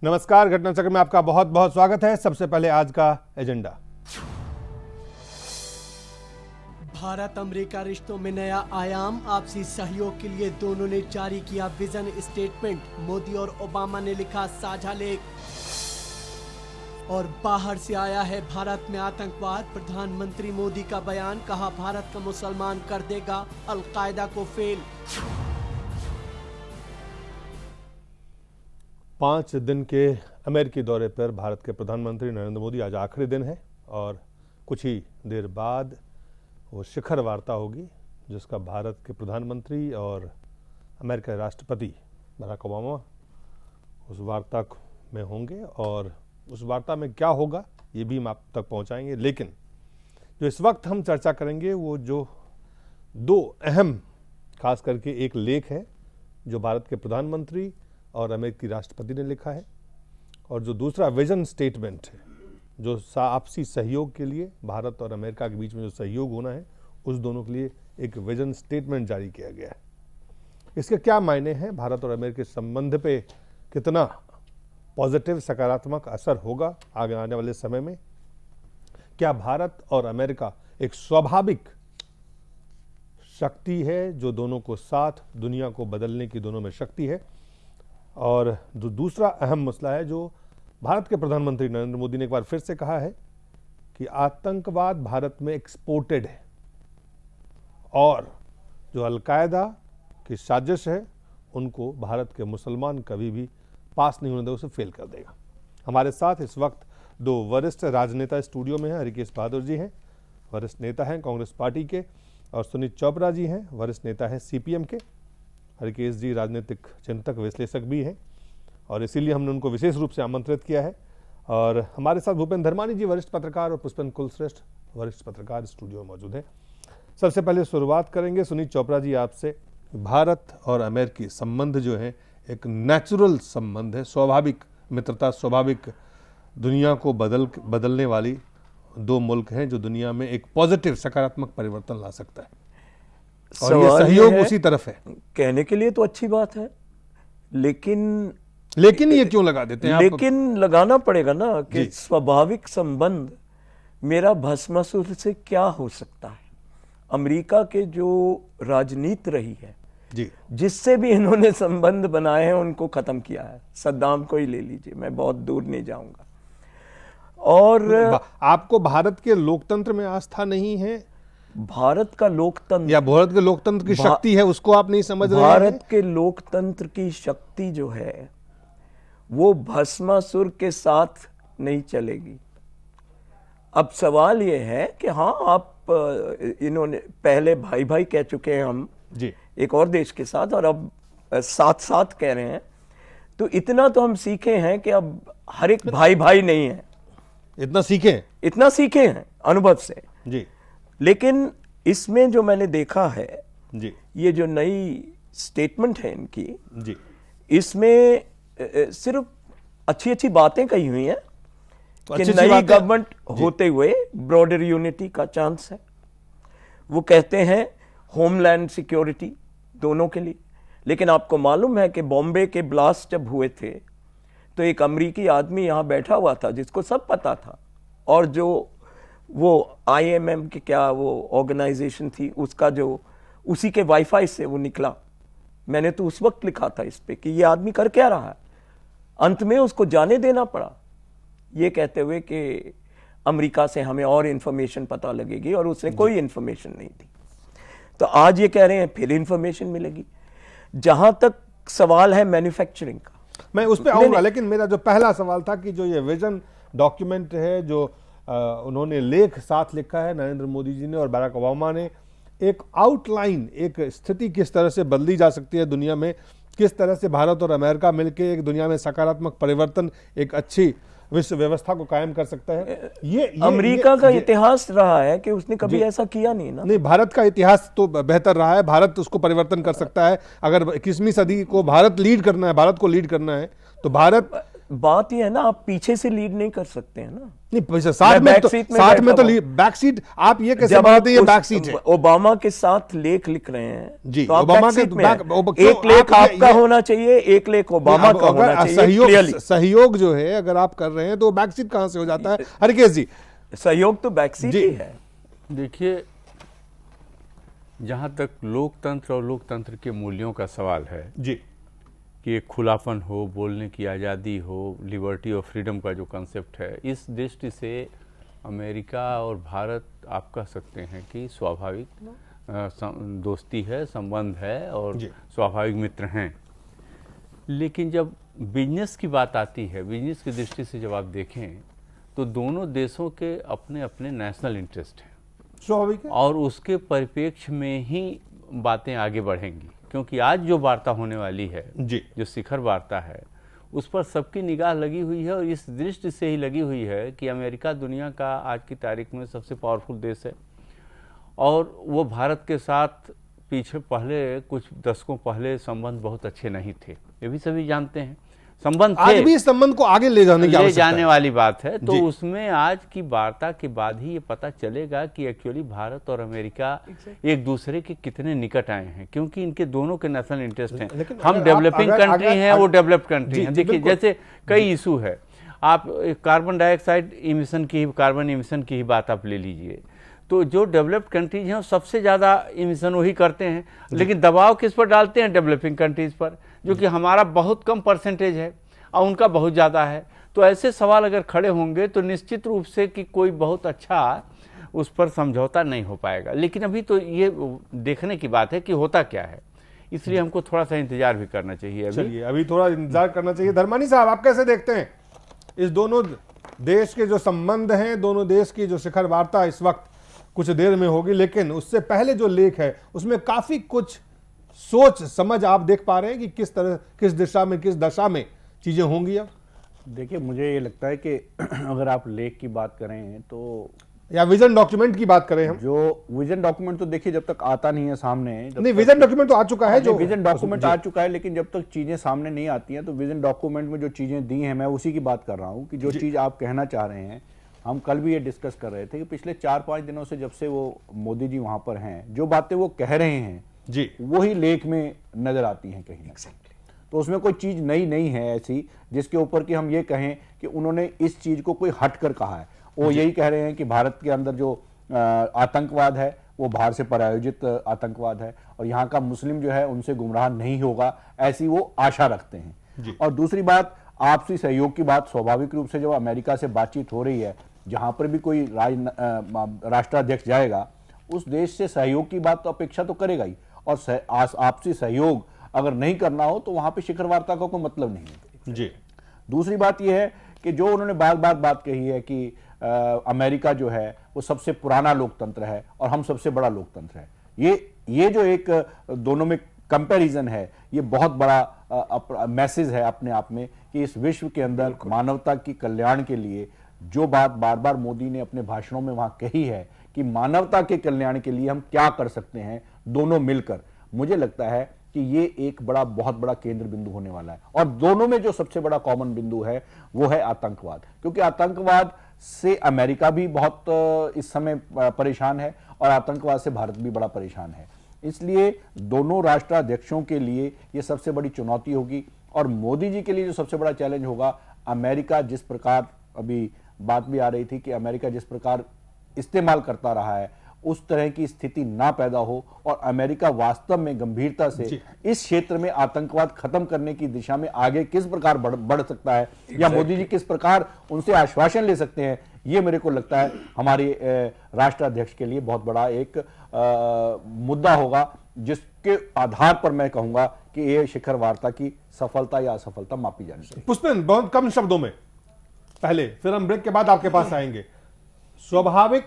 नमस्कार, घटना चक्र में आपका बहुत बहुत स्वागत है। सबसे पहले आज का एजेंडा। भारत अमेरिका रिश्तों में नया आयाम, आपसी सहयोग के लिए दोनों ने जारी किया विजन स्टेटमेंट। मोदी और ओबामा ने लिखा साझा लेख। और बाहर से आया है भारत में आतंकवाद, प्रधानमंत्री मोदी का बयान, कहा भारत का मुसलमान कर देगा अलकायदा को फेल। 5 दिन के अमेरिकी दौरे पर भारत के प्रधानमंत्री नरेंद्र मोदी आज आखिरी दिन है और कुछ ही देर बाद वो शिखर वार्ता होगी जिसका भारत के प्रधानमंत्री और अमेरिका के राष्ट्रपति बराक ओबामा उस वार्ता में होंगे और उस वार्ता में क्या होगा ये भी हम आप तक पहुंचाएंगे। लेकिन जो इस वक्त हम चर्चा करेंगे वो जो 2 अहम, खास करके एक लेख है जो भारत के प्रधानमंत्री और अमेरिकी राष्ट्रपति ने लिखा है, और जो दूसरा विजन स्टेटमेंट है जो आपसी सहयोग के लिए भारत और अमेरिका के बीच में जो सहयोग होना है उस दोनों के लिए एक विजन स्टेटमेंट जारी किया गया है। इसके क्या मायने हैं, भारत और अमेरिका के संबंध पे कितना पॉजिटिव सकारात्मक असर होगा आगे आने वाले समय में, क्या भारत और अमेरिका एक स्वाभाविक शक्ति है जो दोनों को साथ दुनिया को बदलने की दोनों में शक्ति है। और जो दूसरा अहम मसला है जो भारत के प्रधानमंत्री नरेंद्र मोदी ने एक बार फिर से कहा है कि आतंकवाद भारत में एक्सपोर्टेड है और जो अलकायदा की साजिश है उनको भारत के मुसलमान कभी भी पास नहीं होने देगा, उसे फेल कर देगा। हमारे साथ इस वक्त 2 वरिष्ठ राजनेता स्टूडियो में हैं। हरिकेश बहादुर जी हैं, वरिष्ठ नेता हैं कांग्रेस पार्टी के, और सुनीत चोपड़ा जी हैं, वरिष्ठ नेता हैं सीपीएम के। हरिकेश जी राजनीतिक चिंतक विश्लेषक भी हैं और इसीलिए हमने उनको विशेष रूप से आमंत्रित किया है। और हमारे साथ भूपेंद्र धर्मानी जी वरिष्ठ पत्रकार और पुष्पन कुलश्रेष्ठ वरिष्ठ पत्रकार स्टूडियो में मौजूद हैं। सबसे पहले शुरुआत करेंगे सुनीत चोपड़ा जी आपसे। भारत और अमेरिकी संबंध जो है एक नेचुरल संबंध है, स्वाभाविक मित्रता, स्वाभाविक दुनिया को बदलने वाली 2 मुल्क हैं जो दुनिया में एक पॉजिटिव सकारात्मक परिवर्तन ला सकता है और ये सहयोग उसी तरफ है। कहने के लिए तो अच्छी बात है, लेकिन ये क्यों लगा देते हैं? लेकिन लगाना पड़ेगा ना कि स्वाभाविक संबंध मेरा भस्मासुर से क्या हो सकता है। अमेरिका के जो राजनीति रही है जी, जिससे भी इन्होंने संबंध बनाए हैं उनको खत्म किया है। सद्दाम को ही ले लीजिए, मैं बहुत दूर नहीं जाऊंगा। और आपको भारत के लोकतंत्र में आस्था नहीं है? भारत का लोकतंत्र या भारत के लोकतंत्र की शक्ति है उसको आप नहीं समझ रहे हैं? भारत के लोकतंत्र की शक्ति जो है वो भस्मासुर के साथ नहीं चलेगी। अब सवाल ये है कि हाँ, आप इन्होंने पहले भाई भाई कह चुके हैं हम जी एक और देश के साथ, और अब साथ साथ कह रहे हैं, तो इतना तो हम सीखे हैं कि अब हर एक भाई भाई नहीं है। इतना सीखे हैं अनुभव से जी। लेकिन इसमें जो मैंने देखा है जी, ये जो नई स्टेटमेंट है इनकी जी, इसमें सिर्फ अच्छी अच्छी बातें कही हुई हैं तो कि नई गवर्नमेंट होते हुए ब्रॉडर यूनिटी का चांस है। वो कहते हैं होमलैंड सिक्योरिटी दोनों के लिए। लेकिन आपको मालूम है कि बॉम्बे के ब्लास्ट जब हुए थे तो एक अमेरिकी आदमी यहां बैठा हुआ था जिसको सब पता था, और जो वो IMM के क्या वो ऑर्गेनाइजेशन थी उसका जो उसी के वाईफाई से वो निकला। मैंने तो उस वक्त लिखा था इस पे कि ये आदमी कर क्या रहा है। अंत में उसको जाने देना पड़ा ये कहते हुए कि अमेरिका से हमें और इंफॉर्मेशन पता लगेगी, और उसने कोई इंफॉर्मेशन नहीं दी। तो आज ये कह रहे हैं फिर इंफॉर्मेशन मिलेगी। जहां तक सवाल है मैन्युफैक्चरिंग का, मैं उस पर आऊंगा, लेकिन मेरा जो पहला सवाल था कि जो ये विजन डॉक्यूमेंट है जो उन्होंने लेख साथ लिखा है नरेंद्र मोदी जी ने और बराक ओबामा ने, एक आउटलाइन, एक स्थिति किस तरह से बदली जा सकती है दुनिया में, किस तरह से भारत और अमेरिका मिलकर एक दुनिया में सकारात्मक परिवर्तन, एक अच्छी विश्व व्यवस्था को कायम कर सकता है। ये अमेरिका का इतिहास रहा है कि उसने कभी ऐसा किया नहीं ना। नहीं, भारत का इतिहास तो बेहतर रहा है। भारत उसको परिवर्तन कर सकता है। अगर 21वीं सदी को भारत लीड करना है, भारत को लीड करना है तो भारत बात ये है ना, आप पीछे से लीड नहीं कर सकते हैं ना। नहीं, साथ में तो बैक सीट, आप ये कैसे बोलते हैं ये बैक सीट है? ओबामा के साथ लेख लिख रहे हैं जी, तो आप ओबामा बैक सीट के में हैं। एक लेख आपका होना चाहिए, एक लेख ओबामा का होना चाहिए। सहयोग जो है अगर आप कर रहे हैं तो बैक सीट कहां से हो जाता है? हरकेश जी, सहयोग तो बैक सीट ही है। देखिए, जहां तक लोकतंत्र और लोकतंत्र के मूल्यों का सवाल है जी, कि एक खुलापन हो, बोलने की आज़ादी हो, लिबर्टी और फ्रीडम का जो कॉन्सेप्ट है, इस दृष्टि से अमेरिका और भारत आप कह सकते हैं कि स्वाभाविक दोस्ती है, संबंध है और स्वाभाविक मित्र हैं। लेकिन जब बिजनेस की बात आती है, बिजनेस की दृष्टि से जब आप देखें तो दोनों देशों के अपने अपने नेशनल इंटरेस्ट हैं, स्वाभाविक है, और उसके परिप्रेक्ष्य में ही बातें आगे बढ़ेंगी। क्योंकि आज जो वार्ता होने वाली है जी, जो शिखर वार्ता है, उस पर सबकी निगाह लगी हुई है, और इस दृष्टि से ही लगी हुई है कि अमेरिका दुनिया का आज की तारीख में सबसे पावरफुल देश है, और वो भारत के साथ पीछे पहले कुछ दशकों पहले संबंध बहुत अच्छे नहीं थे, ये भी सभी जानते हैं। संबंध आज भी इस संबंध को आगे ले जाने वाली बात है। तो उसमें आज की वार्ता के बाद ही ये पता चलेगा कि एक्चुअली भारत और अमेरिका एक दूसरे के कितने निकट आए हैं, क्योंकि इनके दोनों के नेशनल इंटरेस्ट हैं। हम डेवलपिंग कंट्री हैं, वो डेवलप्ड कंट्री हैं। देखिए, जैसे कई इशू है, आप कार्बन डाइऑक्साइड इमिशन की, कार्बन इमिशन की ही बात आप ले लीजिए, तो जो डेवलप्ड कंट्रीज हैं सबसे ज़्यादा इमिशन वही करते हैं, लेकिन दबाव किस पर डालते हैं? डेवलपिंग कंट्रीज पर, जो कि हमारा बहुत कम परसेंटेज है और उनका बहुत ज़्यादा है। तो ऐसे सवाल अगर खड़े होंगे तो निश्चित रूप से कि कोई बहुत अच्छा उस पर समझौता नहीं हो पाएगा। लेकिन अभी तो ये देखने की बात है कि होता क्या है, इसलिए हमको थोड़ा सा इंतजार भी करना चाहिए। चलिए, अभी थोड़ा इंतजार करना चाहिए। धर्मानी साहब, आप कैसे देखते हैं इस दोनों देश के जो संबंध हैं, दोनों देश की जो शिखर वार्ता इस वक्त कुछ देर में होगी, लेकिन उससे पहले जो लेख है उसमें काफी कुछ सोच समझ आप देख पा रहे हैं कि किस तरह, किस दिशा में, किस दशा में चीजें होंगी? अब देखिए, मुझे ये लगता है कि अगर आप लेख की बात करें तो, या विजन डॉक्यूमेंट की बात करें हम, जो विजन डॉक्यूमेंट तो देखिए जब तक आता नहीं है सामने, नहीं विजन डॉक्यूमेंट तो आ चुका है, जो विजन डॉक्यूमेंट आ चुका है, लेकिन जब तक चीजें सामने नहीं आती हैं तो विजन डॉक्यूमेंट में जो चीजें दी हैं, मैं उसी की बात कर रहा हूं कि जो चीज आप कहना चाह रहे हैं, हम कल भी ये डिस्कस कर रहे थे कि पिछले 4-5 दिनों से जब से वो मोदी जी वहां पर हैं, जो बातें वो कह रहे हैं जी, वही लेख में नजर आती हैं कहीं ना कहीं। तो उसमें कोई चीज नई नहीं है ऐसी जिसके ऊपर कि हम ये कहें कि उन्होंने इस चीज को कोई हट कर कहा है। वो यही कह रहे हैं कि भारत के अंदर जो आतंकवाद है वो बाहर से प्रायोजित आतंकवाद है, और यहाँ का मुस्लिम जो है उनसे गुमराह नहीं होगा, ऐसी वो आशा रखते हैं। और दूसरी बात, आपसी सहयोग की बात, स्वाभाविक रूप से जब अमेरिका से बातचीत हो रही है, जहां पर भी कोई राष्ट्राध्यक्ष जाएगा, उस देश से सहयोग की बात तो अपेक्षा तो करेगा ही, और आपसी सहयोग अगर नहीं करना हो तो वहां पे शिखर वार्ता का कोई मतलब नहीं है जी। दूसरी बात यह है कि जो उन्होंने बार बार बात कही है कि अमेरिका जो है वो सबसे पुराना लोकतंत्र है और हम सबसे बड़ा लोकतंत्र है, ये जो एक दोनों में कंपैरिजन है, ये बहुत बड़ा मैसेज है अपने आप में कि इस विश्व के अंदर मानवता की कल्याण के लिए जो बात बार बार मोदी ने अपने भाषणों में वहां कही है कि मानवता के कल्याण के लिए हम क्या कर सकते हैं दोनों मिलकर, मुझे लगता है कि ये एक बहुत बड़ा केंद्र बिंदु होने वाला है। और दोनों में जो सबसे बड़ा कॉमन बिंदु है वो है आतंकवाद, क्योंकि आतंकवाद से अमेरिका भी बहुत इस समय परेशान है और आतंकवाद से भारत भी बड़ा परेशान है। इसलिए दोनों राष्ट्राध्यक्षों के लिए ये सबसे बड़ी चुनौती होगी, और मोदी जी के लिए जो सबसे बड़ा चैलेंज होगा, अमेरिका जिस प्रकार, अभी बात भी आ रही थी कि अमेरिका जिस प्रकार इस्तेमाल करता रहा है, उस तरह की स्थिति ना पैदा हो और अमेरिका वास्तव में गंभीरता से इस क्षेत्र में आतंकवाद खत्म करने की दिशा में आगे किस प्रकार बढ़ सकता है, या मोदी जी किस प्रकार उनसे आश्वासन ले सकते हैं, ये मेरे को लगता है हमारे राष्ट्राध्यक्ष के लिए बहुत बड़ा एक मुद्दा होगा, जिसके आधार पर मैं कहूंगा कि ये शिखर वार्ता की सफलता या असफलता मापी जानी चाहिए। पुष्पेंद्र, बहुत कम शब्दों में, पहले फिर हम ब्रेक के बाद आपके पास आएंगे। स्वाभाविक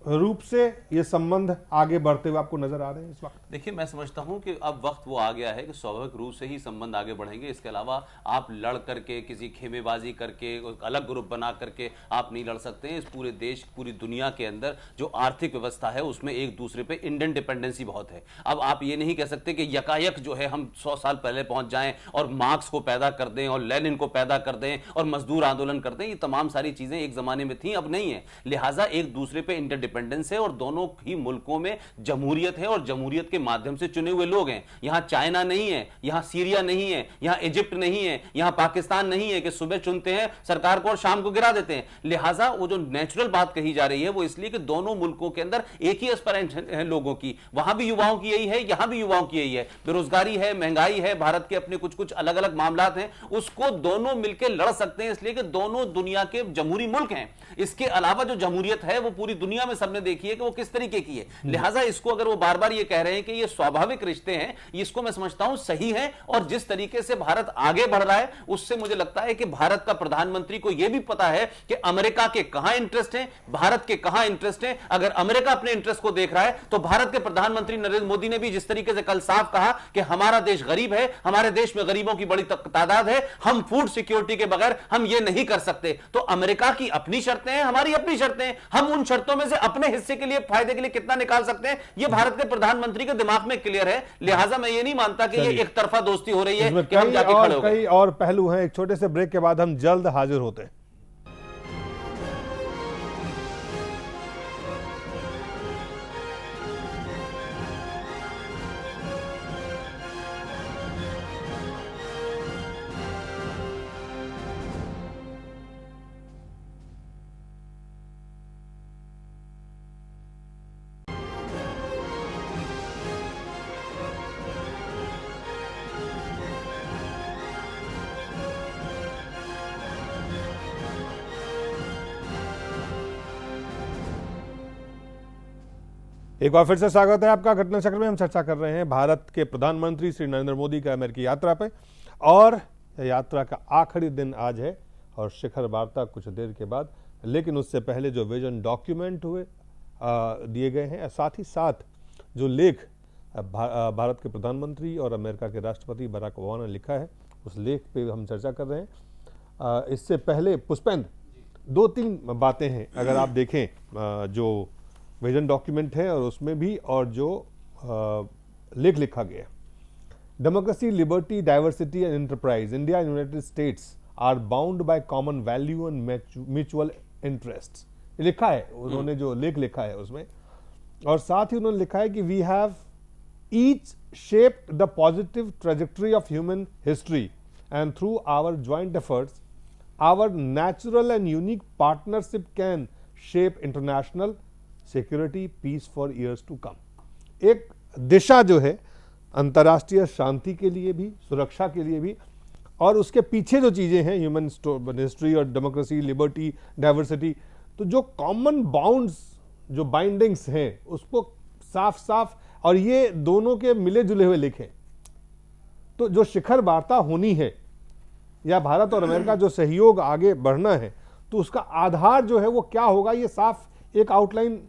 रूप से ये संबंध आगे बढ़ते हुए आपको नजर आ रहे हैं इस वक्त? देखिए, मैं समझता हूं कि अब वक्त वो आ गया है कि स्वाभाविक रूप से ही संबंध आगे बढ़ेंगे। इसके अलावा आप लड़ करके, किसी खेमेबाजी करके, अलग ग्रुप बना करके आप नहीं लड़ सकते हैं। इस पूरे देश, पूरी दुनिया के अंदर जो आर्थिक व्यवस्था है उसमें एक दूसरे पे इंडियन डिपेंडेंसी बहुत है। अब आप ये नहीं कह सकते कि यकायक जो है हम 100 साल पहले पहुंच जाएं और मार्क्स को पैदा कर दें और लेनिन को पैदा कर दें और मजदूर आंदोलन कर दें। ये तमाम सारी चीजें एक जमाने में थी, अब नहीं है। लिहाजा एक दूसरे पे इंटरडिपेंडेंस है और दोनों ही मुल्कों में जमहूरियत है और जमहूरियत के माध्यम से चुने हुए लोग हैं। यहां चाइना नहीं है, यहां सीरिया नहीं है, यहां इजिप्ट नहीं है, यहां पाकिस्तान नहीं है कि सुबह चुनते हैं सरकार को और शाम को गिरा देते हैं। लिहाजा वो जो नेचुरल बात कही जा रही है वो इसलिए कि दोनों मुल्कों के अंदर एक ही एस्पिरेशन है लोगों की। वहां भी युवाओं की यही है, यहां भी युवाओं की यही है। बेरोजगारी है, महंगाई है, भारत के अपने कुछ कुछ अलग अलग मामलात हैं, उसको दोनों मिलकर लड़ सकते हैं इसलिए कि दोनों दुनिया के जमहूरी मुल्क हैं। इसके अलावा जो जमहूरियत है वो पूरी दुनिया में सबने देखी है कि वो किस तरीके की है। लिहाजा इसको अगर वो बार बार ये कह रहे हैं कि ये स्वाभाविक रिश्ते हैं, इसको मैं समझता हूं सही है। और जिस तरीके से भारत आगे बढ़ रहा है उससे मुझे लगता है कि भारत का प्रधानमंत्री को यह भी पता है कि अमेरिका के कहां इंटरेस्ट है, भारत के कहां इंटरेस्ट है। अगर अमेरिका अपने इंटरेस्ट को देख रहा है तो भारत के प्रधानमंत्री नरेंद्र मोदी ने भी जिस तरीके से कल साफ कहा कि हमारा देश गरीब है, हमारे देश में गरीबों की बड़ी तादाद है, हम फूड सिक्योरिटी के बगैर हम ये नहीं कर सकते। तो अमेरिका की अपनी शर्तें हैं, हमारी अपनी शर्तें हैं, हम उन शर्तों में से अपने हिस्से के लिए, फायदे के लिए कितना निकाल सकते हैं, ये भारत के प्रधानमंत्री के दिमाग में क्लियर है। लिहाजा मैं ये नहीं मानता कि ये एक तरफा दोस्ती हो रही है कि हम जाके खड़े हो गए। कई और पहलू हैं। एक छोटे से ब्रेक के बाद हम जल्द हाजिर होते हैं। एक बार फिर से स्वागत है आपका घटना चक्र में। हम चर्चा कर रहे हैं भारत के प्रधानमंत्री श्री नरेंद्र मोदी का अमेरिकी यात्रा पे, और यात्रा का आखिरी दिन आज है और शिखर वार्ता कुछ देर के बाद। लेकिन उससे पहले जो विजन डॉक्यूमेंट हुए दिए गए हैं, साथ ही साथ जो लेख भारत के प्रधानमंत्री और अमेरिका के राष्ट्रपति बराक ओबामा ने लिखा है, उस लेख पे हम चर्चा कर रहे हैं। इससे पहले पुष्पेंद्र, 2-3 बातें हैं अगर आप देखें जो विजन डॉक्यूमेंट है और उसमें भी, और जो लेख लिखा गया, democracy, liberty, diversity and enterprise, India and United States are bound by common value and mutual interest, लिखा है उन्होंने, जो लेख लिखा है उसमें। और साथ ही उन्होंने लिखा है कि we have each shaped the positive trajectory of human history and through our joint efforts our natural and unique partnership can shape international security peace for years to come. एक दिशा जो है अंतर्राष्ट्रीय शांति के लिए भी, सुरक्षा के लिए भी, और उसके पीछे जो चीजें हैं, ह्यूमन हिस्ट्री और डेमोक्रेसी, लिबर्टी, डाइवर्सिटी, तो जो कॉमन बाउंड्स, जो बाइंडिंग्स हैं, उसको साफ साफ, और ये दोनों के मिले जुले हुए लिखे। तो जो शिखर वार्ता होनी है या भारत और अमेरिका जो सहयोग आगे बढ़ना है, तो उसका आधार जो है वो क्या होगा, ये साफ एक आउटलाइन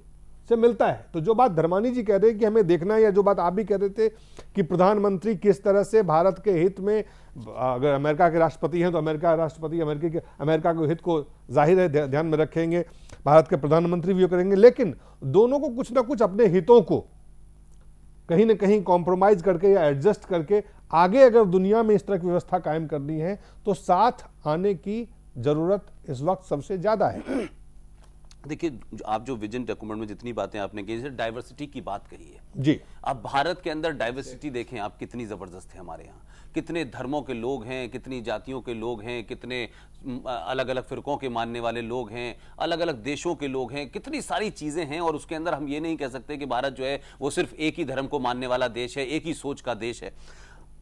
से मिलता है। तो जो बात धर्मानी जी कह रहे हैं कि हमें देखना है, या जो बात आप भी कह रहे थे कि प्रधानमंत्री किस तरह से भारत के हित में, अगर अमेरिका के राष्ट्रपति हैं तो अमेरिका राष्ट्रपति अमेरिका के हित को जाहिर है ध्यान में रखेंगे, भारत के प्रधानमंत्री भी करेंगे, लेकिन दोनों को कुछ ना कुछ अपने हितों को कहीं ना कहीं कॉम्प्रोमाइज करके या एडजस्ट करके आगे अगर दुनिया में इस तरह की व्यवस्था कायम करनी है तो साथ आने की जरूरत इस वक्त सबसे ज्यादा है। देखिए, आप जो विजन डॉक्यूमेंट में जितनी बातें आपने की, जैसे डाइवर्सिटी की बात कही है जी, अब भारत के अंदर डाइवर्सिटी देखें आप, कितनी जबरदस्त है। हमारे यहाँ कितने धर्मों के लोग हैं, कितनी जातियों के लोग हैं, कितने अलग अलग फिरकों के मानने वाले लोग हैं, अलग अलग देशों के लोग हैं, कितनी सारी चीजें हैं। और उसके अंदर हम ये नहीं कह सकते कि भारत जो है वो सिर्फ एक ही धर्म को मानने वाला देश है, एक ही सोच का देश है।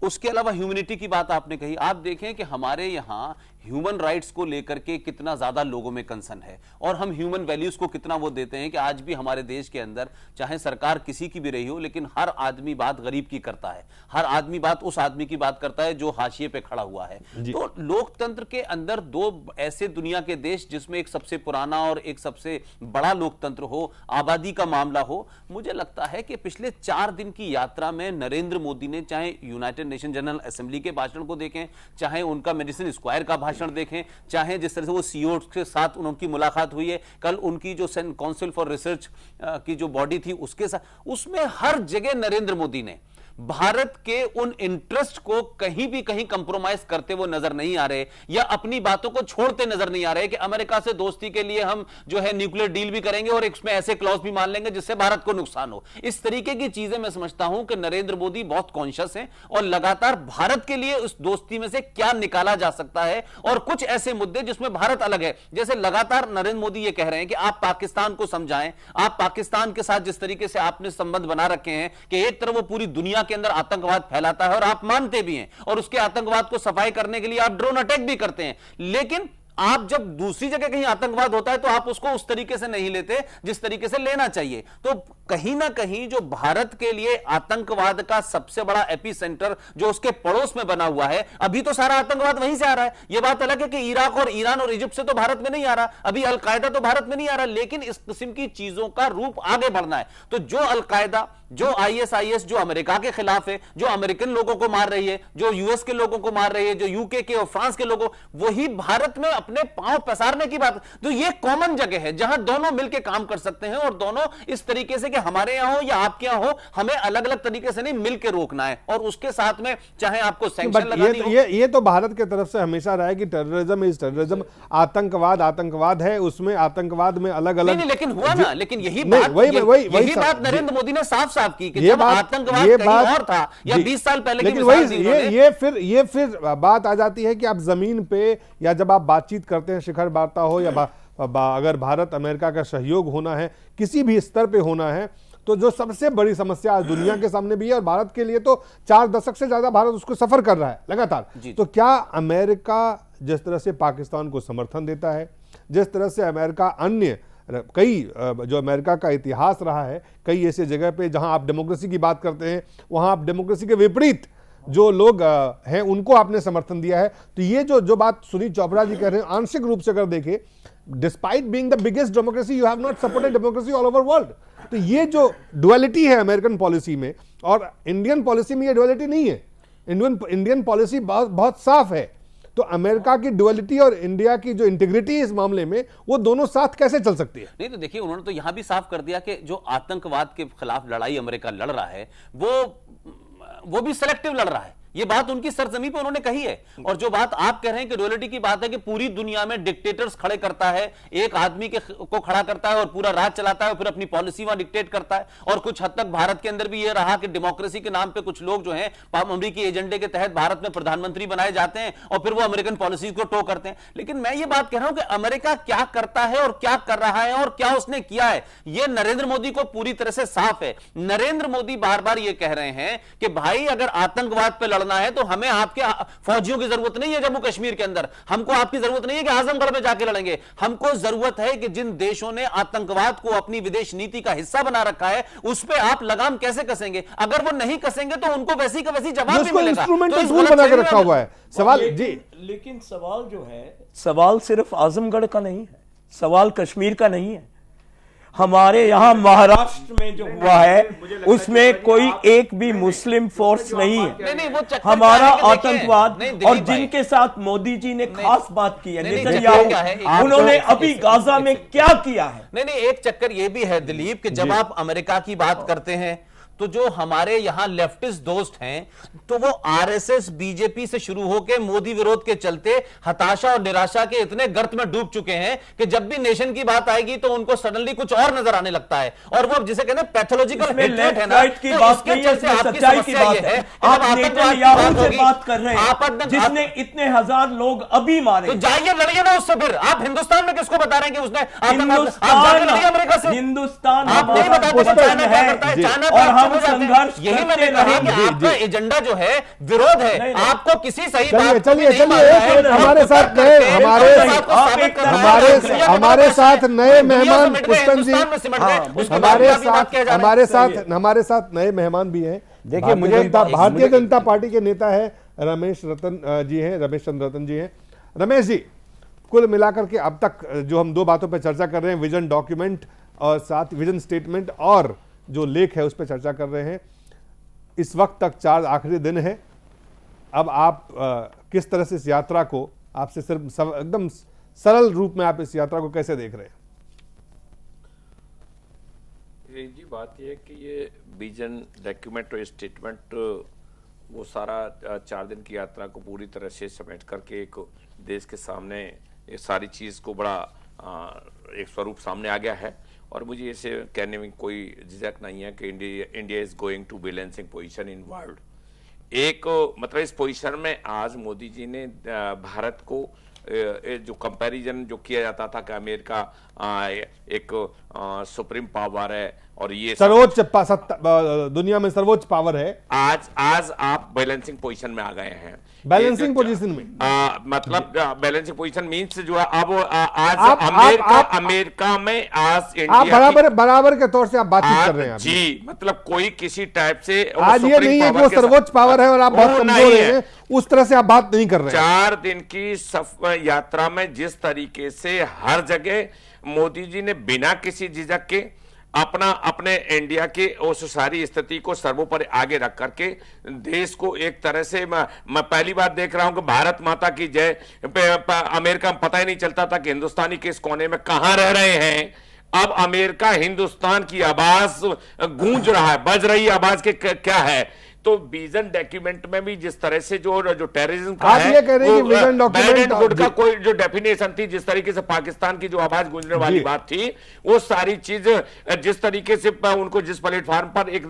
उसके अलावा ह्यूमैनिटी की बात आपने कही, आप देखें कि हमारे यहाँ ह्यूमन राइट्स को लेकर के कितना ज्यादा लोगों में कंसर्न है और हम ह्यूमन वैल्यूज को कितना वो देते हैं कि आज भी हमारे देश के अंदर चाहे सरकार किसी की भी रही हो, लेकिन हर आदमी बात गरीब की करता है, हर आदमी बात उस आदमी की बात करता है जो हाशिए पे खड़ा हुआ है। तो लोकतंत्र के अंदर दो ऐसे दुनिया के देश जिसमें एक सबसे पुराना और एक सबसे बड़ा लोकतंत्र हो, आबादी का मामला हो, मुझे लगता है कि पिछले 4 दिन की यात्रा में नरेंद्र मोदी ने चाहे यूनाइटेड नेशन जनरल असेंबली के भाषण को देखें, चाहे उनका मेडिसिन स्क्वायर का भाषण देखें, चाहे जिस तरह से वो सीईओ के साथ उनकी मुलाकात हुई है, कल उनकी जो काउंसिल फॉर रिसर्च की जो बॉडी थी उसके साथ, उसमें हर जगह नरेंद्र मोदी ने भारत के उन इंटरेस्ट को कहीं भी कहीं कंप्रोमाइज करते वो नजर नहीं आ रहे या अपनी बातों को छोड़ते नजर नहीं आ रहे कि अमेरिका से दोस्ती के लिए हम जो है न्यूक्लियर डील भी करेंगे और इसमें ऐसे क्लॉज भी मान लेंगे जिससे भारत को नुकसान हो। इस तरीके की चीजें मैं समझता हूं कि नरेंद्र मोदी बहुत कॉन्शियस हैं और लगातार भारत के लिए उस दोस्ती में से क्या निकाला जा सकता है और कुछ ऐसे मुद्दे जिसमें भारत अलग है, जैसे लगातार नरेंद्र मोदी ये कह रहे हैं कि आप पाकिस्तान को समझाएं, आप पाकिस्तान के साथ जिस तरीके से आपने संबंध बना रखे हैं कि एक तरफ वो पूरी दुनिया के अंदर आतंकवाद फैलाता है और आप मानते भी हैं और उसके आतंकवाद को सफाई करने के लिए आप ड्रोन अटैक भी करते हैं, लेकिन आप जब दूसरी जगह कहीं आतंकवाद होता है तो आप उसको उस तरीके से नहीं लेते जिस तरीके से लेना चाहिए। तो कहीं ना कहीं जो भारत के लिए आतंकवाद का सबसे बड़ा एपी सेंटर जो उसके पड़ोस में बना हुआ है, अभी तो सारा आतंकवाद वहीं से आ रहा है। यह बात अलग है कि इराक और ईरान और इजिप्ट से तो भारत में नहीं आ रहा, अभी अलकायदा तो भारत में नहीं आ रहा, लेकिन इस किस्म की चीजों का रूप आगे बढ़ना है। तो जो अलकायदा, जो आईएसआईएस जो अमेरिका के खिलाफ है, जो अमेरिकन लोगों को मार रही है, जो यूएस के लोगों को मार रही है, जो यूके के और फ्रांस के लोगों, वही भारत में अपने पांव पसारने की बात। तो ये कॉमन जगह है जहां दोनों मिलकर काम कर सकते हैं और दोनों इस तरीके से कि हमारे यहां हो या आपके यहां हो, हमें अलग अलग तरीके से नहीं मिलकर रोकना है और उसके साथ में चाहे आपको सैंक्शन लगानी हो। ये तो भारत की तरफ से हमेशा रहा है कि टेररिज्म इज टेररिज्म, आतंकवाद आतंकवाद है, उसमें आतंकवाद में अलग अलग नहीं, लेकिन हुआ ना, लेकिन यही बात नरेंद्र मोदी ने साफ साफ की कि जब आतंकवाद कहीं और था या 20 साल पहले की मिसाल दी उन्होंने। ये फिर बात आ जाती है कि आप जमीन पे या जब आप बातचीत करते हैं, शिखर वार्ता हो या अगर भारत अमेरिका का सहयोग होना है, किसी भी स्तर पे होना है, तो जो सबसे बड़ी समस्या आज दुनिया के सामने भी है और भारत के लिए तो 4 दशक से ज्यादा भारत उसको सफर कर रहा है लगातार। तो क्या अमेरिका जिस तरह से पाकिस्तान को समर्थन देता है, जिस तरह से अमेरिका अन्य कई जो अमेरिका का इतिहास रहा है, कई ऐसे जगह पे जहां आप डेमोक्रेसी की बात करते हैं वहां आप डेमोक्रेसी के विपरीत जो लोग हैं उनको आपने समर्थन दिया है। तो ये जो बात सुनील चोपड़ा जी कह रहे हैं, आंशिक रूप से अगर देखें, despite being the biggest democracy you have not supported democracy all over world. तो ये जो डुअलिटी है अमेरिकन पॉलिसी में और इंडियन पॉलिसी में, ये डुअलिटी नहीं है। इंडियन पॉलिसी बहुत साफ है। तो अमेरिका की डुअलिटी और इंडिया की जो इंटीग्रिटी इस मामले में, वो दोनों साथ कैसे चल सकती है? नहीं, तो देखिए उन्होंने तो यहां भी साफ कर दिया कि जो आतंकवाद के खिलाफ लड़ाई अमेरिका लड़ रहा है वो भी सिलेक्टिव लड़ रहा है। ये बात उनकी सरजमी पे उन्होंने कही है। और जो बात आप कह रहे हैं कि डुअलिटी की बात है कि पूरी दुनिया में डिक्टेटर्स खड़े करता है, एक आदमी को खड़ा करता है और पूरा राज चलाता है और फिर अपनी पॉलिसी वहां डिक्टेट करता है। और कुछ हद तक भारत के अंदर भी ये रहा कि डेमोक्रेसी के नाम पे कुछ लोग जो हैं अमेरिकी एजेंडे के तहत भारत में प्रधानमंत्री बनाए जाते हैं और फिर वो अमेरिकन पॉलिसी को टो करते हैं। लेकिन मैं ये बात कह रहा हूं कि अमेरिका क्या करता है और क्या कर रहा है और क्या उसने किया है, ये नरेंद्र मोदी को पूरी तरह से साफ है। नरेंद्र मोदी बार बार ये कह रहे हैं कि भाई अगर आतंकवाद पे लड़ना है तो हमें आपके फौजियों की जरूरत नहीं है जम्मू कश्मीर के अंदर, हमको आपकी जरूरत नहीं है कि आजमगढ़ में जाके लड़ेंगे। हमको जरूरत है कि जिन देशों ने आतंकवाद को अपनी विदेश नीति का हिस्सा बना रखा है उस पे आप लगाम कैसे कसेंगे। अगर वो नहीं कसेंगे तो उनको वैसी का वैसी जवाब भी मिलेगा। इंस्ट्रूमेंटल टूल बना के रखा हुआ है सवाल जी। लेकिन सवाल जो है, सवाल सिर्फ आजमगढ़ का नहीं है, सवाल कश्मीर का नहीं है। हमारे यहाँ महाराष्ट्र में जो हुआ है उसमें कोई एक भी मुस्लिम फोर्स नहीं है। हमारा आतंकवाद और जिनके साथ मोदी जी ने खास बात की है, नेतन्याहू, उन्होंने अभी गाजा में क्या किया है। नहीं, एक चक्कर ये भी है दिलीप कि जब आप अमेरिका की बात करते हैं तो जो हमारे यहां लेफ्टिस्ट दोस्त हैं तो वो आरएसएस बीजेपी से शुरू होकर मोदी विरोध के चलते हताशा और निराशा के इतने गर्त में डूब चुके हैं कि जब भी नेशन की बात आएगी तो उनको सडनली कुछ और नजर आने लगता है और वो जिसे कहते हैं पैथोलॉजिकल हेट्रेड है ना, की बात नहीं है, सच्चाई की बात है। आप नेतन्याहू से बात कर रहे हैं जिसने इतने हजार लोग अभी मारे, तो जाइए लड़िए ना उससे। फिर आप हिंदुस्तान में किसको बता रहे हैं कि उसने हिंदुस्तान अमेरिका से? हिंदुस्तान आप नहीं बताते चाइना क्या करता है, चाइना हम संघर्ष यही करते मैंने कहा कि रहेंगे। आपका एजेंडा जो है विरोध है, नहीं। आपको किसी सही चलिए बात को चलिए नहीं चलिए मानना है। एक हमारे साथ नए मेहमान पुष्पन जी, हमारे साथ नए मेहमान भी हैं। देखिए, भारतीय जनता पार्टी के नेता है रमेश चंद्र रतन जी हैं। रमेश जी, कुल मिलाकर के अब तक जो हम दो बातों पर चर्चा कर रहे हैं, विजन डॉक्यूमेंट और साथ विजन स्टेटमेंट और जो लेख है उस पर चर्चा कर रहे हैं। इस वक्त तक 4 आखिरी दिन है। अब आप किस तरह से इस यात्रा को, आपसे सिर्फ एकदम सरल रूप में आप इस यात्रा को कैसे देख रहे हैं? जी, बात यह है कि ये विजन डॉक्यूमेंट और स्टेटमेंट वो सारा 4 दिन की यात्रा को पूरी तरह से समेट करके एक देश के सामने ये सारी चीज़ को बड़ा एक स्वरूप सामने आ गया है। और मुझे इसे कहने में कोई झिझक नहीं है कि India is going to balancing position in world. एक मतलब इस पोजीशन में आज मोदी जी ने भारत को जो कंपैरिजन जो किया जाता था कि अमेरिका एक सुप्रीम पावर है और ये सर्वोच्च दुनिया में सर्वोच्च पावर है, आज आप बैलेंसिंग पोजीशन में आ गए हैं। बैलेंसिंग पोजीशन में मतलब बैलेंसिंग पोजीशन मींस जो है अब आज अमेरिका में आज इंडिया बराबर के तौर से आप बातचीत कर रहे हैं जी। मतलब कोई किसी टाइप से आज ये नहीं है कि वो सर्वोच्च पावर है और आप बहुत कमजोर हैं, उस तरह से आप बात नहीं कर रहे हैं। 4 दिन की यात्रा में जिस तरीके से हर जगह मोदी जी ने बिना किसी झिझक के अपने इंडिया की उस सारी स्थिति को सर्वोपरि आगे रख करके देश को एक तरह से मैं पहली बार देख रहा हूं कि भारत माता की जय अमेरिका में पता ही नहीं चलता था कि हिंदुस्तानी किस कोने में कहां रह रहे हैं। अब अमेरिका हिंदुस्तान की आवाज गूंज रहा है, बज रही आवाज के क्या है। तो विजन डॉक्यूमेंट में भी जिस तरह से जो टेररिज्म का है, ये कह रहे हैं कि विजन डॉक्यूमेंट का कोई जो डेफिनेशन थी, जिस तरीके से पाकिस्तान की जो आवाज गूंजने वाली बात थी, वो सारी चीज जिस तरीके से उनको जिस प्लेटफॉर्म पर एक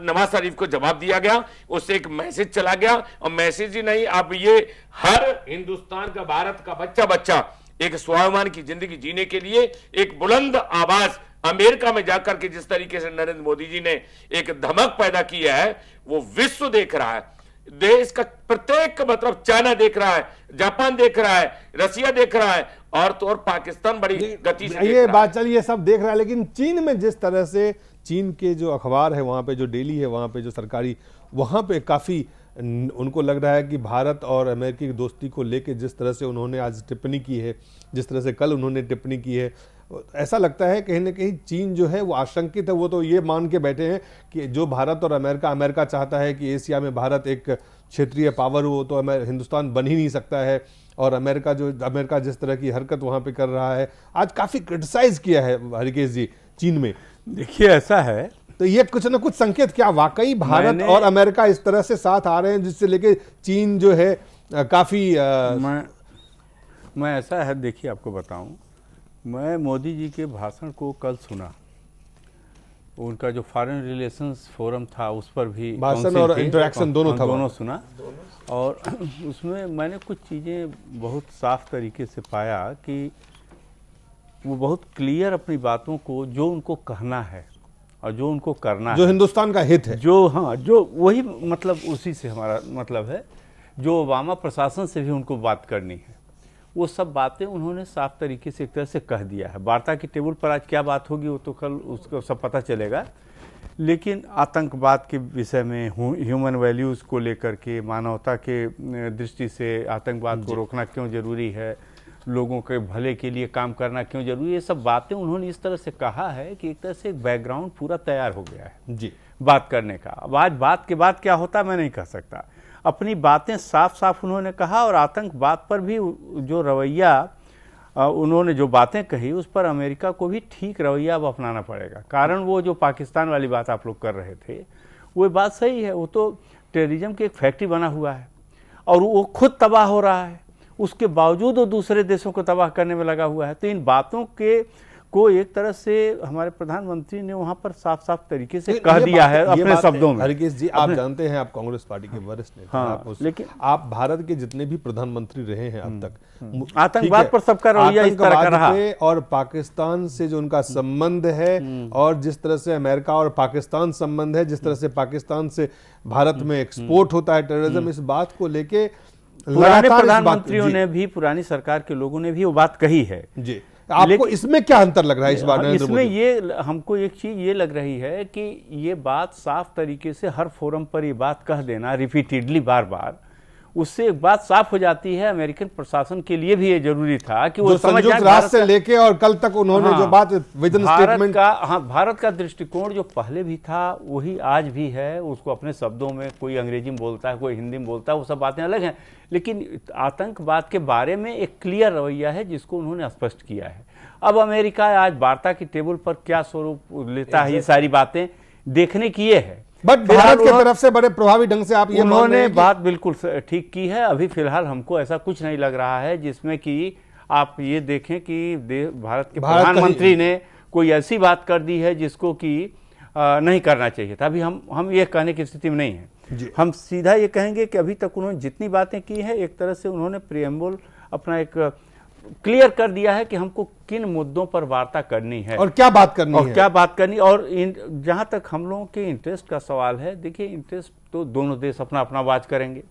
नवाज शरीफ को जवाब दिया गया, उससे एक मैसेज चला गया। और मैसेज ही नहीं, अब ये हर हिंदुस्तान का, भारत का बच्चा एक स्वाभिमान की जिंदगी जीने के लिए एक बुलंद आवाज अमेरिका में जाकर के जिस तरीके से नरेंद्र मोदी जी ने एक धमक पैदा की है, वो विश्व देख रहा है। देश का प्रत्येक मतलब चाइना देख रहा है, जापान देख रहा है, रसिया देख रहा है और तो और पाकिस्तान बड़ी गति से ये बात चलिए सब देख रहा है। लेकिन चीन में जिस तरह से चीन के जो अखबार है वहां पे, जो डेली है वहां पे, जो सरकारी, वहां पे काफी उनको लग रहा है कि भारत और अमेरिका की दोस्ती को लेकर जिस तरह से उन्होंने आज टिप्पणी की है, जिस तरह से कल उन्होंने टिप्पणी की है, ऐसा लगता है कहीं ना कहीं चीन जो है वो आशंकित है। वो तो ये मान के बैठे हैं कि जो भारत और अमेरिका चाहता है कि एशिया में भारत एक क्षेत्रीय पावर हो, तो हिंदुस्तान बन ही नहीं सकता है। और अमेरिका जिस तरह की हरकत वहां पे कर रहा है, आज काफी क्रिटिसाइज किया है हरिकेश जी चीन में। देखिए ऐसा है, तो ये कुछ ना कुछ संकेत क्या वाकई भारत और अमेरिका इस तरह से साथ आ रहे हैं जिससे लेके चीन जो है काफी मैं ऐसा है, देखिए आपको बताऊं, मैं मोदी जी के भाषण को कल सुना। उनका जो फॉरेन रिलेशंस फोरम था उस पर भी भाषण और इंटरेक्शन दोनों सुना। और उसमें मैंने कुछ चीज़ें बहुत साफ तरीके से पाया कि वो बहुत क्लियर अपनी बातों को, जो उनको कहना है और जो उनको करना है, जो हिंदुस्तान का हित है, जो वही मतलब उसी से हमारा मतलब है। जो ओबामा प्रशासन से भी उनको बात करनी है, वो सब बातें उन्होंने साफ तरीके से एक तरह से कह दिया है। वार्ता की टेबल पर आज क्या बात होगी वो तो कल उसको सब पता चलेगा। लेकिन आतंकवाद के विषय में, ह्यूमन वैल्यूज़ को लेकर के, मानवता के दृष्टि से आतंकवाद को रोकना क्यों जरूरी है, लोगों के भले के लिए काम करना क्यों जरूरी है, ये सब बातें उन्होंने इस तरह से कहा है कि एक तरह से एक बैकग्राउंड पूरा तैयार हो गया है जी बात करने का। अब आज बात के बाद क्या होता मैं नहीं कह सकता। अपनी बातें साफ साफ उन्होंने कहा और आतंकवाद पर भी जो रवैया उन्होंने जो बातें कही उस पर अमेरिका को भी ठीक रवैया अब अपनाना पड़ेगा। कारण वो जो पाकिस्तान वाली बात आप लोग कर रहे थे वो बात सही है, वो तो टेररिज्म की एक फैक्ट्री बना हुआ है और वो खुद तबाह हो रहा है, उसके बावजूद वो दूसरे देशों को तबाह करने में लगा हुआ है। तो इन बातों के को एक तरह से हमारे प्रधानमंत्री ने वहां पर साफ साफ तरीके से कह दिया है अपने शब्दों में। हरगिज जी, आप जानते हैं, आप कांग्रेस पार्टी के वरिष्ठ नेता हैं, हाँ, लेकिन आप भारत के जितने भी प्रधानमंत्री रहे हैं अब तक, आतंकवाद पर सबका रवैया इस तरह का रहा और पाकिस्तान से जो उनका संबंध है और जिस तरह से अमेरिका और पाकिस्तान संबंध है, जिस तरह से पाकिस्तान से भारत में एक्सपोर्ट होता है टेररिज्म, इस बात को लेके पुराने प्रधानमंत्रियों ने भी, पुरानी सरकार के लोगों ने भी वो बात कही है जी। आपको इसमें क्या अंतर लग रहा है इस बार? इसमें ये हमको एक चीज ये लग रही है कि ये बात साफ तरीके से हर फोरम पर ये बात कह देना रिपीटेडली बार बार, उससे एक बात साफ हो जाती है। अमेरिकन प्रशासन के लिए भी ये जरूरी था कि वो समझ जाए रात से लेके और कल तक उन्होंने जो बात विजन स्टेटमेंट का, भारत का दृष्टिकोण जो पहले भी था वही आज भी है। उसको अपने शब्दों में, कोई अंग्रेजी में बोलता है, कोई हिंदी में बोलता है, वो सब बातें अलग हैं, लेकिन आतंकवाद के बारे में एक क्लियर रवैया है जिसको उन्होंने स्पष्ट किया है। अब अमेरिका आज वार्ता की टेबल पर क्या स्वरूप लेता है, ये सारी बातें देखने की ये है। बट भारत की तरफ से बड़े प्रभावी ढंग से आप ये उन्होंने बात बिल्कुल ठीक की है। अभी फिलहाल हमको ऐसा कुछ नहीं लग रहा है जिसमें कि आप ये देखें कि भारत के प्रधानमंत्री ने कोई ऐसी बात कर दी है जिसको कि नहीं करना चाहिए था। अभी हम ये कहने की स्थिति में नहीं है। हम सीधा ये कहेंगे कि अभी तक उन्होंने जितनी बातें की है, एक तरह से उन्होंने प्रीएम्बल अपना एक क्लियर कर दिया है कि हमको किन मुद्दों पर वार्ता करनी है और क्या बात करनी है, क्या बात करनी। और जहां तक हम लोगों के इंटरेस्ट का सवाल है, देखिए इंटरेस्ट तो दोनों देश अपना अपना वाच करेंगे,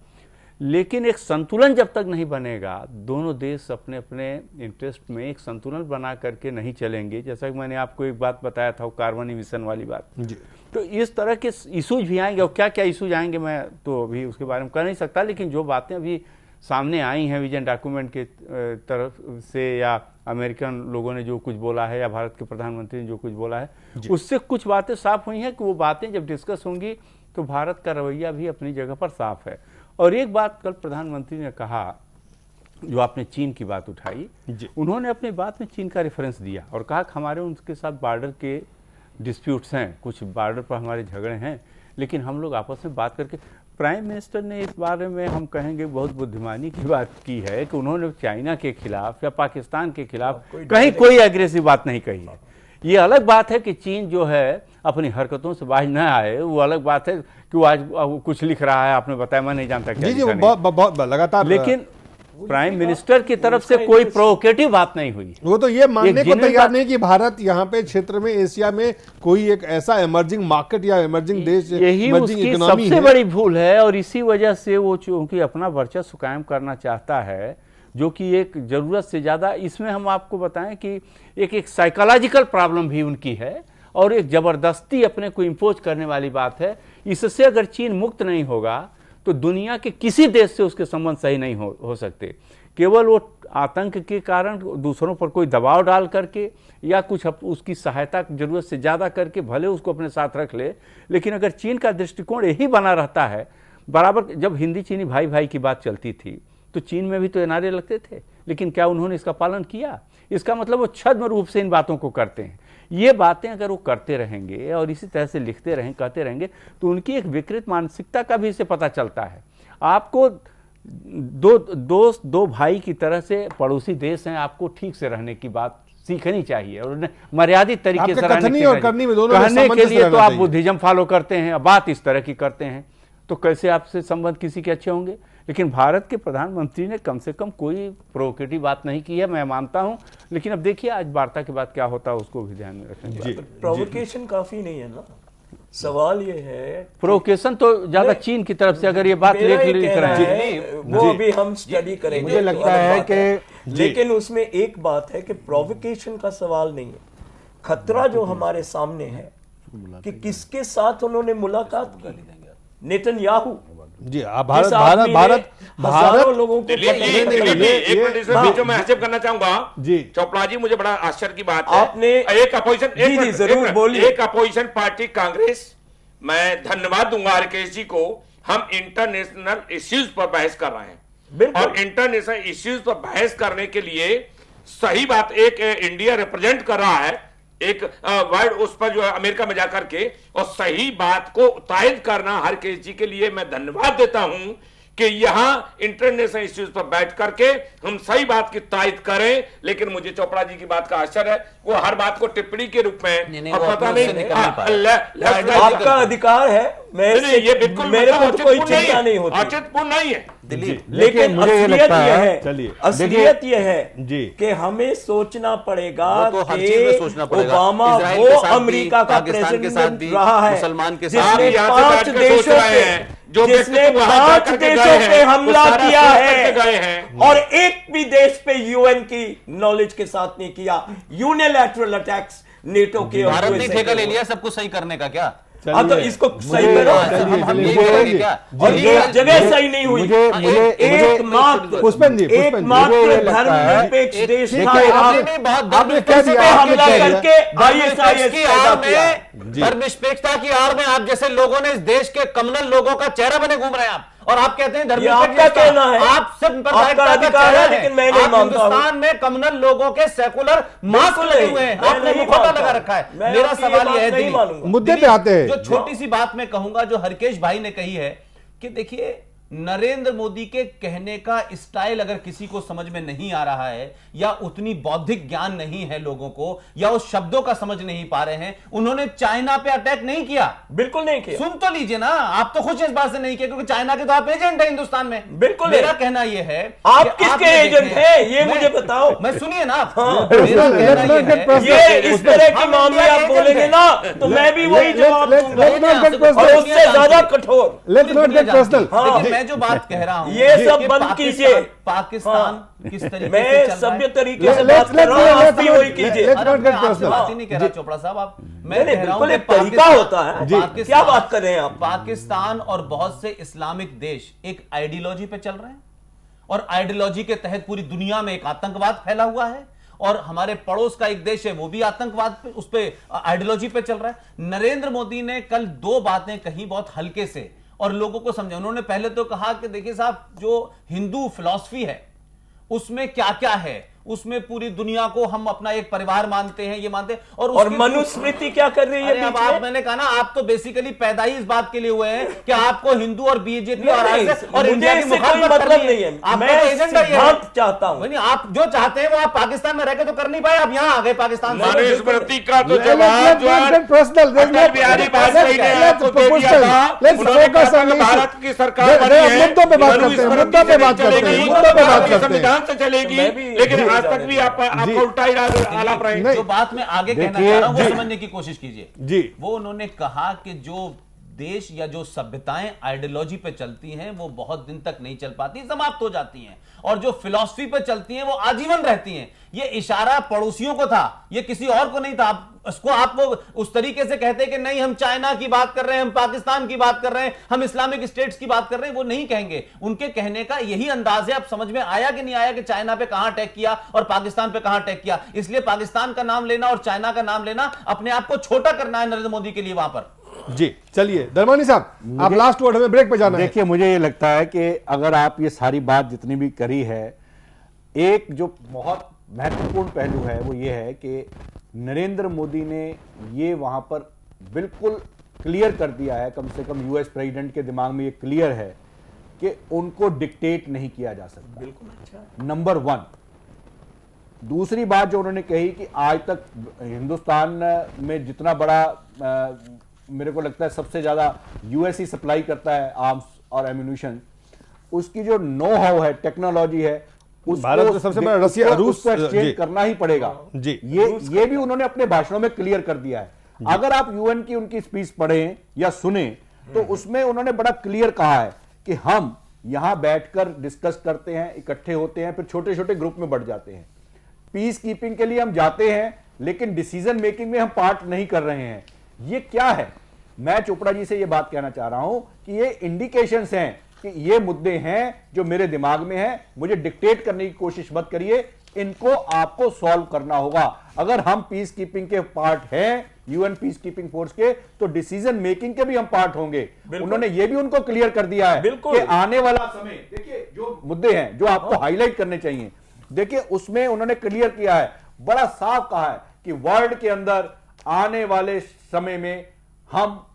लेकिन एक संतुलन जब तक नहीं बनेगा, दोनों देश अपने अपने इंटरेस्ट में एक संतुलन बना करके नहीं चलेंगे। जैसा कि मैंने आपको एक बात बताया था, वो कार्बन इमिशन वाली बात जी। तो इस तरह के इशूज भी आएंगे, और क्या क्या इशूज आएंगे मैं तो अभी उसके बारे में कह नहीं सकता, लेकिन जो बातें अभी सामने आई हैं विजन डॉक्यूमेंट के तरफ से, या अमेरिकन लोगों ने जो कुछ बोला है, या भारत के प्रधानमंत्री ने जो कुछ बोला है, उससे कुछ बातें साफ हुई हैं कि वो बातें जब डिस्कस होंगी तो भारत का रवैया भी अपनी जगह पर साफ है। और एक बात कल प्रधानमंत्री ने कहा, जो आपने चीन की बात उठाई, उन्होंने अपनी बात में चीन का रेफरेंस दिया और कहा कि हमारे उनके साथ बॉर्डर के डिस्प्यूट्स हैं, कुछ बॉर्डर पर हमारे झगड़े हैं, लेकिन हम लोग आपस में बात करके। प्राइम मिनिस्टर ने इस बारे में हम कहेंगे बहुत बुद्धिमानी की बात की है कि उन्होंने चाइना के खिलाफ या पाकिस्तान के खिलाफ कहीं कोई एग्रेसिव बात नहीं कही है। ये अलग बात है कि चीन जो है अपनी हरकतों से बाज न आए, वो अलग बात है कि वो आज कुछ लिख रहा है, आपने बताया, मैं नहीं जानता क्या जी, बहुत लगातार, लेकिन प्राइम मिनिस्टर की तरफ से कोई प्रोवोकेटिव बात नहीं हुई। वो तो ये मानने को तैयार नहीं कि भारत यहाँ पे क्षेत्र में, एशिया में कोई एक ऐसा इमर्जिंग मार्केट या इमर्जिंग देश, यही उसकी सबसे बड़ी भूल है। और इसी वजह से वो चूंकि अपना वर्चस्व कायम करना चाहता है, जो कि एक जरूरत से ज्यादा, इसमें हम आपको बताएं कि एक साइकोलॉजिकल प्रॉब्लम भी उनकी है और एक जबरदस्ती अपने को इम्पोज करने वाली बात है। इससे अगर चीन मुक्त नहीं होगा तो दुनिया के किसी देश से उसके संबंध सही नहीं हो सकते। केवल वो आतंक के कारण दूसरों पर कोई दबाव डाल करके या कुछ उसकी सहायता जरूरत से ज़्यादा करके भले उसको अपने साथ रख ले, लेकिन अगर चीन का दृष्टिकोण यही बना रहता है, बराबर जब हिंदी चीनी भाई भाई की बात चलती थी तो चीन में भी तो नारे लगते थे, लेकिन क्या उन्होंने इसका पालन किया? इसका मतलब वो छद्म रूप से इन बातों को करते हैं। ये बातें अगर वो करते रहेंगे और इसी तरह से लिखते रहेंगे, कहते रहेंगे, तो उनकी एक विकृत मानसिकता का भी इससे पता चलता है। आपको दो भाई की तरह से पड़ोसी देश हैं, आपको ठीक से रहने की बात सीखनी चाहिए और उन्हें मर्यादित तरीके से कहने के लिए तो आप बुद्धिज्म फॉलो करते हैं, बात इस तरह की करते हैं, तो कैसे आपसे संबंध किसी के अच्छे होंगे? लेकिन भारत के प्रधानमंत्री ने कम से कम कोई प्रोवोकेटिव बात नहीं की है, मैं मानता हूं, लेकिन अब देखिए आज वार्ता के बाद क्या होता है उसको भी ध्यान में रखेंगे। प्रोवोकेशन काफी नहीं है ना, सवाल ये है, प्रोवोकेशन तो ज्यादा चीन की तरफ से अगर ये बात लिख रहे हैं, वो अभी हम स्टडी करेंगे, मुझे लगता है कि, लेकिन उसमें एक बात है कि प्रोवोकेशन का सवाल नहीं है, खतरा जो हमारे सामने है कि किसके साथ उन्होंने मुलाकात की। नेतन्याहू जी, भारत लोगों को जो मैं हजब करना चाहूंगा जी, चोपड़ा जी, मुझे बड़ा आश्चर्य की बात है, आपने एक अपोजिशन, जरूर बोलिए, एक अपोजिशन पार्टी कांग्रेस, मैं धन्यवाद दूंगा राकेश जी को, हम इंटरनेशनल इश्यूज पर बहस कर रहे हैं और इंटरनेशनल इश्यूज पर बहस करने के लिए सही बात, एक इंडिया रिप्रेजेंट कर रहा है एक वर्ड उस पर जो है अमेरिका में जाकर के, और सही बात को तायद करना हर केस जी के लिए मैं धन्यवाद देता हूं कि यहां इंटरनेशनल इश्यूज पर बैठ करके हम सही बात की तायद करें। लेकिन मुझे चोपड़ा जी की बात का आश्चर्य है, वो हर बात को टिप्पणी के रूप में, और पता नहीं आपका अधिकार है, ये बिल्कुल मेरे को कोई चिंता नहीं होती, औचित्यपूर्ण नहीं है। लेकिन असलियत यह है, चलिए असलियत यह है जी कि हमें सोचना पड़ेगा तो हर चीज में सोचना पड़ेगा। ओबामा इजराइल वो के साथ भी, अमेरिका का पाकिस्तान के साथ प्रेसिडेंट भी, रहा है मुसलमान के साथ जिसने भी। आप यहाँ से 5 बैठ के सोच देशों रहे पे हैं, जो जिसने व्यक्ति वहां 5 जाकर के देशों गए पे हैं, हमला वो सारा किया सोच करके गए है हैं। और एक भी देश पे यूएन की नॉलेज के साथ नहीं किया। यूनिलैटरल अटैक्स नेटो के और भारत ने USA ठेका के ले लिया सब कुछ सही करने का क्या? हाँ तो इसको सही करो। हम यही करेंगे क्या? और एक जगह सही नहीं हुई। एकमात्र पुष्पन जी धर्मनिरपेक्ष देश था आपने क्या दिया, आपने हमला क्या दिया? करके ISIS की पैदा आड़ किया। में, धर्मनिरपेक्षता की आड़ में आप जैसे लोगों ने इस देश के कम्युनल लोगों का चेहरा बने घूम रहे हैं आप, और आप कहते हैं आपका कहना है, आप सिर्फ आपका अधिकार है, लेकिन मैं नहीं मानता हूं। हिंदुस्तान में कम्युनल लोगों के सेकुलर मास्क लगे हुए हैं, आपने मुखौटा लगा रखा है। मेरा सवाल यह है, नहीं मानूंगा। मुद्दे पे आते हैं। जो छोटी सी बात मैं कहूंगा जो हरकेश भाई ने कही है कि देखिए नरेंद्र मोदी के कहने का स्टाइल अगर किसी को समझ में नहीं आ रहा है, या उतनी बौद्धिक ज्ञान नहीं है लोगों को, या उस शब्दों का समझ नहीं पा रहे हैं, उन्होंने चाइना पे अटैक नहीं किया, बिल्कुल नहीं किया। सुन तो लीजिए ना, आप तो खुश इस बात से नहीं किया क्योंकि चाइना के तो आप एजेंट है हिंदुस्तान में। बिल्कुल मेरा कहना यह है आप किसके एजेंट हैं ये मुझे बताओ। मैं सुनिए ना, मेरा कहना ये है, ये इस तरह के मामले आप बोलेंगे ना तो मैं भी वही जवाब दूंगा, और उससे ज्यादा कठोर। Let's not get personal. मैं जो बात कह रहा हूं ये सब बंद कीजिए। पाकिस्तान किस तरीके से मैं चल सभ्य रहा है? तरीके से बात कर रहा हूं, आप भी वही कीजिए। अरे मैं आपसे बात ही नहीं कह रहा चोपड़ा साहब, आप मैं कह रहा हूं बिल्कुल कि एक तरीका होता है। पाकिस्तान- क्या बात कर रहे हैं आप? पाकिस्तान और बहुत से इस्लामिक देश एक आइडियोलॉजी पे चल रहे हैं, और आइडियोलॉजी के तहत पूरी दुनिया में एक आतंकवाद फैला हुआ है, और हमारे पड़ोस का एक देश है वो भी आतंकवाद पे, उस पे आइडियोलॉजी पे चल रहा है। नरेंद्र मोदी ने कल 2 बातें कही बहुत हल्के से और लोगों को समझा। उन्होंने पहले तो कहा कि देखिए साहब, जो हिंदू फिलॉसफी है उसमें क्या क्या है, उसमें पूरी दुनिया को हम अपना एक परिवार मानते हैं, ये मानते हैं, और मनुस्मृति क्या कर रही है? अब आप, मैंने कहा ना, आप तो बेसिकली पैदा ही इस बात के लिए हुए हैं कि आपको हिंदू और बीजेपी और आरएसएस और इंडिया की कोई मतलब नहीं है। मैं एजेंडा चाहता हूं, आप जो चाहते हैं वो आप पाकिस्तान में रहकर तो कर नहीं पाए, आप यहाँ आ गए पाकिस्तान से। मनुस्मृति का तो जवाब जो है अटल बिहारी वाजपेयी ने आपको दे दिया था। उन्होंने कहा था कि भारत की सरकार बनी है, मुद्दों पे बात करते हैं, मुद्दों पे बात करते हैं, मुद्दों पे बात करते हैं। संविधान से चलेगी, लेकिन आज तक भी आप उल्टा ही आलाप रहे। जो बात मैं आगे कहना चाह रहा हूं वो समझने की कोशिश कीजिए जी। वो उन्होंने कहा कि जो देश या जो सभ्यताएं आइडियोलॉजी पे चलती हैं वो बहुत दिन तक नहीं चल पाती, समाप्त हो जाती हैं, और जो फिलॉसफी पे चलती हैं वो आजीवन रहती हैं। ये इशारा पड़ोसियों को था, ये किसी और को नहीं था। उसको आप वो उस तरीके से कहते कि नहीं हम चाइना की बात कर रहे हैं, हम पाकिस्तान की बात कर रहे हैं, हम इस्लामिक स्टेट्स की बात कर रहे हैं, वो नहीं कहेंगे। उनके कहने का यही अंदाज है। आप समझ में आया कि नहीं आया कि चाइना पे कहां अटैक किया और पाकिस्तान पे कहां अटैक किया? इसलिए पाकिस्तान का नाम लेना और चाइना का नाम लेना अपने आप को छोटा करना है नरेंद्र मोदी के लिए वहां पर। जी चलिए दरमानी साहब, आप लास्ट वर्ड, हमें ब्रेक पे जाना है। देखिए मुझे ये लगता है कि अगर आप ये सारी बात जितनी भी करी है, एक जो बहुत महत्वपूर्ण पहलू है वो ये है कि नरेंद्र मोदी ने ये वहां पर बिल्कुल क्लियर कर दिया है, कम से कम यूएस प्रेसिडेंट के दिमाग में ये क्लियर है कि उनको डिक्टेट नहीं किया जा सकता। बिल्कुल अच्छा। नंबर 1। दूसरी बात जो उन्होंने कही कि आज तक हिंदुस्तान में जितना बड़ा मेरे को लगता है सबसे ज्यादा यूएस ही सप्लाई करता है आर्म्स और एम्यूनिशन, उसकी जो नो हाउ है, टेक्नोलॉजी है, भारत तो सबसे बड़ा रसिया, रूस एक्सचेंज करना ही पड़ेगा जी। ये भी उन्होंने अपने भाषणों में क्लियर कर दिया है। अगर आप यूएन की उनकी स्पीच पढ़ें या सुने तो उसमें उन्होंने बड़ा क्लियर कहा है कि हम यहां बैठकर डिस्कस करते हैं, इकट्ठे होते हैं, फिर छोटे छोटे ग्रुप में बढ़ जाते हैं। पीस कीपिंग के लिए हम जाते हैं लेकिन डिसीजन मेकिंग में हम पार्ट नहीं कर रहे हैं। ये क्या है? मैं चोपड़ा जी से ये बात कहना चाह रहा हूं कि ये इंडिकेशंस हैं कि ये मुद्दे हैं जो मेरे दिमाग में हैं, मुझे डिक्टेट करने की कोशिश मत करिए, इनको आपको सॉल्व करना होगा। अगर हम पीस कीपिंग के पार्ट हैं, यूएन पीस कीपिंग फोर्स के, तो डिसीजन मेकिंग के भी हम पार्ट होंगे। उन्होंने ये भी उनको क्लियर कर दिया है कि आने वाला समय, देखिए जो मुद्दे हैं जो आपको हाईलाइट करने चाहिए, देखिए उसमें उन्होंने क्लियर किया है, बड़ा साफ कहा है कि वर्ल्ड के अंदर आने वाले समय में हम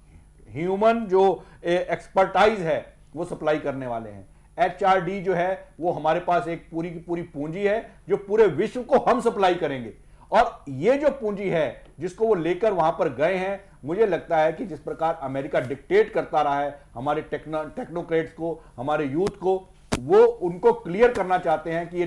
ह्यूमन जो एक्सपर्टाइज है वो सप्लाई करने वाले हैं। HRD जो है वो हमारे पास एक पूरी की पूरी पूंजी है जो पूरे विश्व को हम सप्लाई करेंगे। और ये जो पूंजी है जिसको वो लेकर वहां पर गए हैं, मुझे लगता है कि जिस प्रकार अमेरिका डिक्टेट करता रहा है हमारे टेक्नोक्रेट्स को, हमारे यूथ को, वो उनको क्लियर करना चाहते हैं कि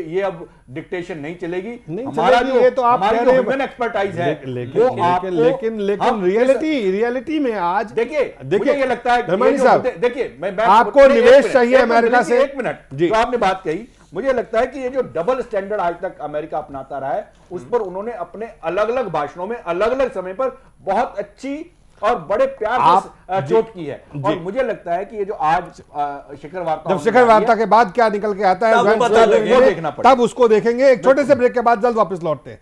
ये अब डिक्टेशन नहीं चलेगी। हमारा जो ये तो आप कह रहे हैं ह्यूमन एक्सपर्टाइज है लेकिन रियलिटी में आज देखिए मुझे ये लगता है देखिए मैं आपको निवेश चाहिए अमेरिका से। एक मिनट, जो आपने बात कही, मुझे लगता है कि ये जो डबल स्टैंडर्ड आज तक अमेरिका अपनाता रहा है उस पर उन्होंने अपने अलग अलग भाषणों में अलग अलग समय पर बहुत अच्छी और बड़े प्यार से चोट की है। और मुझे लगता है कि ये जो आज शिखर वार्ता, जब शिखर वार्ता के बाद क्या निकल के आता है वो देखना पड़ेगा, तब उसको देखेंगे। एक छोटे से ब्रेक के बाद जल्द वापस लौटते हैं।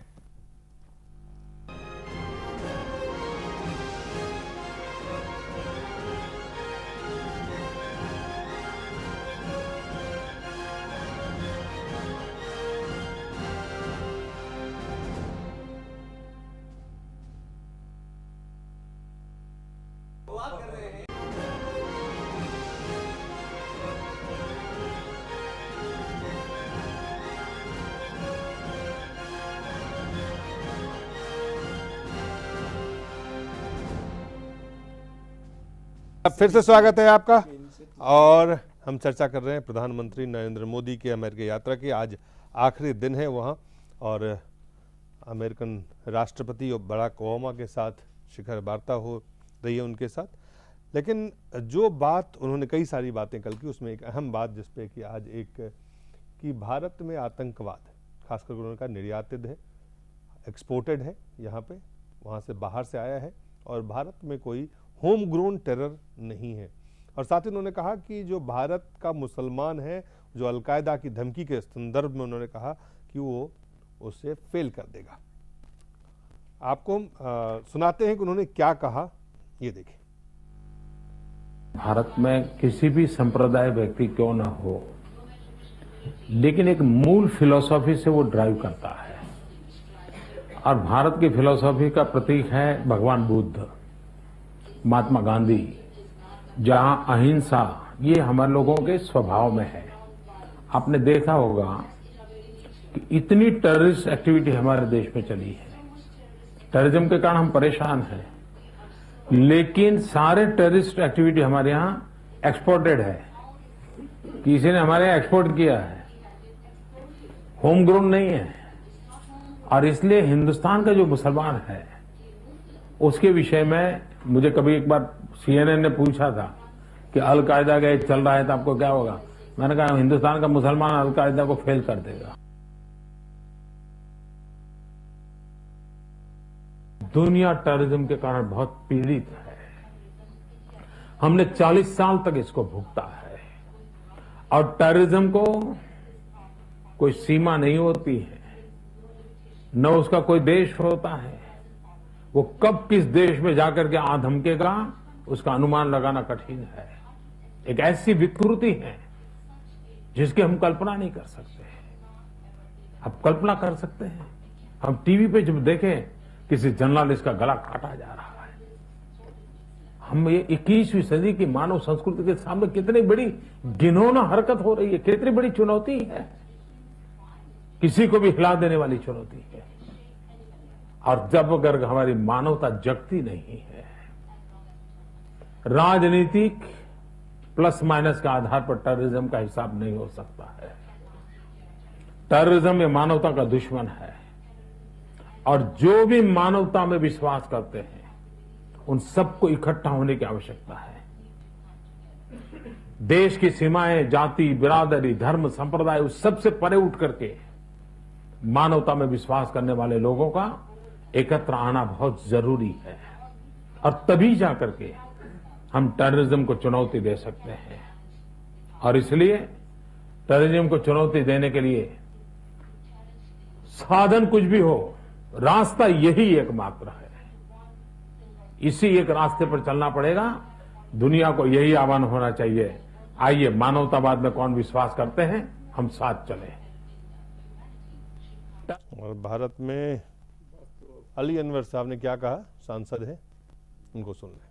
फिर से स्वागत है आपका। और हम चर्चा कर रहे हैं प्रधानमंत्री नरेंद्र मोदी के अमेरिका यात्रा की। आज आखिरी दिन है वहाँ और अमेरिकन राष्ट्रपति और बराक ओबामा के साथ शिखर वार्ता हो रही है उनके साथ। लेकिन जो बात उन्होंने, कई सारी बातें कल की, उसमें एक अहम बात जिसपे कि आज कि भारत में आतंकवाद खासकर उन्होंने कहा निर्यातित है, एक्सपोर्टेड है, यहाँ पे वहाँ से बाहर से आया है और भारत में कोई होम ग्रोन टेरर नहीं है। और साथ ही उन्होंने कहा कि जो भारत का मुसलमान है, जो अलकायदा की धमकी के संदर्भ में उन्होंने कहा कि वो उसे फेल कर देगा। आपको सुनाते हैं कि उन्होंने क्या कहा, ये देखिए। भारत में किसी भी संप्रदाय व्यक्ति क्यों ना हो, लेकिन एक मूल फिलॉसफी से वो ड्राइव करता है। और भारत की फिलॉसफी का प्रतीक है भगवान बुद्ध, महात्मा गांधी, जहां अहिंसा ये हमारे लोगों के स्वभाव में है। आपने देखा होगा कि इतनी टेररिस्ट एक्टिविटी हमारे देश में चली है, टेररिज्म के कारण हम परेशान हैं, लेकिन सारे टेररिस्ट एक्टिविटी हमारे यहां एक्सपोर्टेड है, किसी ने हमारे यहां एक्सपोर्ट किया है, होम ग्रोन नहीं है। और इसलिए हिंदुस्तान का जो मुसलमान है उसके विषय में मुझे कभी एक बार CNN ने पूछा था कि अलकायदा का चल रहा है तो आपको क्या होगा। मैंने कहा हिंदुस्तान का मुसलमान अलकायदा को फेल कर देगा। दुनिया टेररिज्म के कारण बहुत पीड़ित है, हमने 40 साल तक इसको भुगता है। और टेररिज्म को कोई सीमा नहीं होती है, न उसका कोई देश होता है। वो कब किस देश में जाकर के आ धमकेगा उसका अनुमान लगाना कठिन है। एक ऐसी विकृति है जिसकी हम कल्पना नहीं कर सकते। आप कल्पना कर सकते हैं, हम टीवी पे जब देखें किसी जर्नलिस्ट का गला काटा जा रहा है, हम ये 21वीं सदी की मानव संस्कृति के सामने कितनी बड़ी घिनौना हरकत हो रही है, कितनी बड़ी चुनौती है, किसी को भी हिला देने वाली चुनौती है। और जब अगर हमारी मानवता जगती नहीं है, राजनीतिक प्लस माइनस के आधार पर टेररिज्म का हिसाब नहीं हो सकता है। टेररिज्म ये मानवता का दुश्मन है और जो भी मानवता में विश्वास करते हैं उन सबको इकट्ठा होने की आवश्यकता है। देश की सीमाएं, जाति, बिरादरी, धर्म, संप्रदाय उस सबसे परे उठ करके मानवता में विश्वास करने वाले लोगों का एकत्र आना बहुत जरूरी है। और तभी जाकर के हम टेररिज्म को चुनौती दे सकते हैं। और इसलिए टेररिज्म को चुनौती देने के लिए साधन कुछ भी हो, रास्ता यही एकमात्र है। इसी एक रास्ते पर चलना पड़ेगा। दुनिया को यही आह्वान होना चाहिए, आइए मानवतावाद में कौन विश्वास करते हैं, हम साथ चलें। और भारत में अली अनवर साहब ने क्या कहा, सांसद हैं, उनको सुन लें।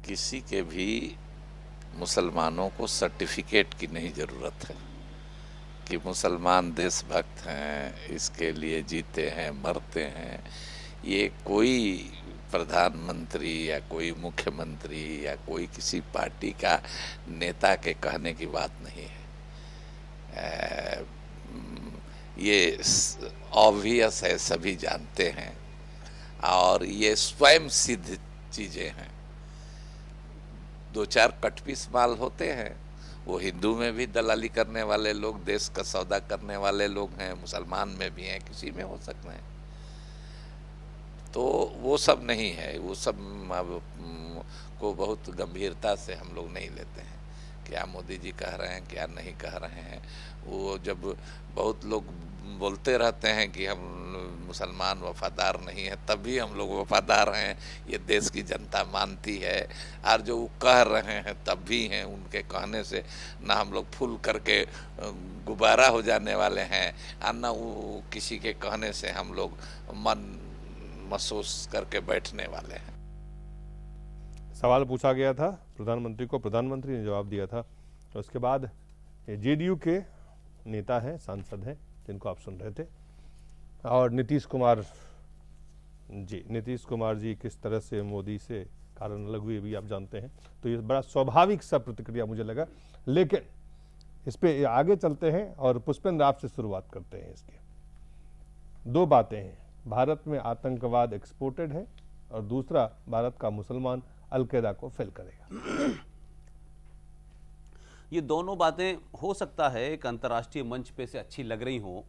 किसी के भी मुसलमानों को सर्टिफिकेट की नहीं ज़रूरत है कि मुसलमान देशभक्त हैं, इसके लिए जीते हैं, मरते हैं। ये कोई प्रधानमंत्री या कोई मुख्यमंत्री या कोई किसी पार्टी का नेता के कहने की बात नहीं है। ये ऑब्वियस है, सभी जानते हैं, और ये स्वयं सिद्ध चीज़ें हैं। दो चार कटपीस माल होते हैं, वो हिंदू में भी दलाली करने वाले लोग, देश का सौदा करने वाले लोग हैं, मुसलमान में भी हैं, किसी में हो सकते हैं। तो वो सब नहीं है, वो सब को बहुत गंभीरता से हम लोग नहीं लेते हैं। क्या मोदी जी कह रहे हैं, क्या नहीं कह रहे हैं। वो जब बहुत लोग बोलते रहते हैं कि हम मुसलमान वफादार नहीं हैं, तब भी हम लोग वफादार हैं, ये देश की जनता मानती है। और जो वो कह रहे हैं तब भी हैं, उनके कहने से ना हम लोग फूल करके गुब्बारा हो जाने वाले हैं, और ना वो किसी के कहने से हम लोग मन महसूस करके बैठने वाले हैं। सवाल पूछा गया था प्रधानमंत्री को, प्रधानमंत्री ने जवाब दिया था। उसके बाद जेडीयू के नेता हैं, सांसद हैं, जिनको आप सुन रहे थे, और नीतीश कुमार जी किस तरह से मोदी से कारण अलग हुए भी आप जानते हैं। तो ये बड़ा स्वाभाविक सा प्रतिक्रिया मुझे लगा। लेकिन इस पे आगे चलते हैं और पुष्पेंद्र आपसे शुरुआत करते हैं। इसके दो बातें हैं, भारत में आतंकवाद एक्सपोर्टेड है, और दूसरा भारत का मुसलमान अलकायदा को फेल करेगा। ये दोनों बातें हो सकता है एक अंतर्राष्ट्रीय मंच पे से अच्छी लग रही हों,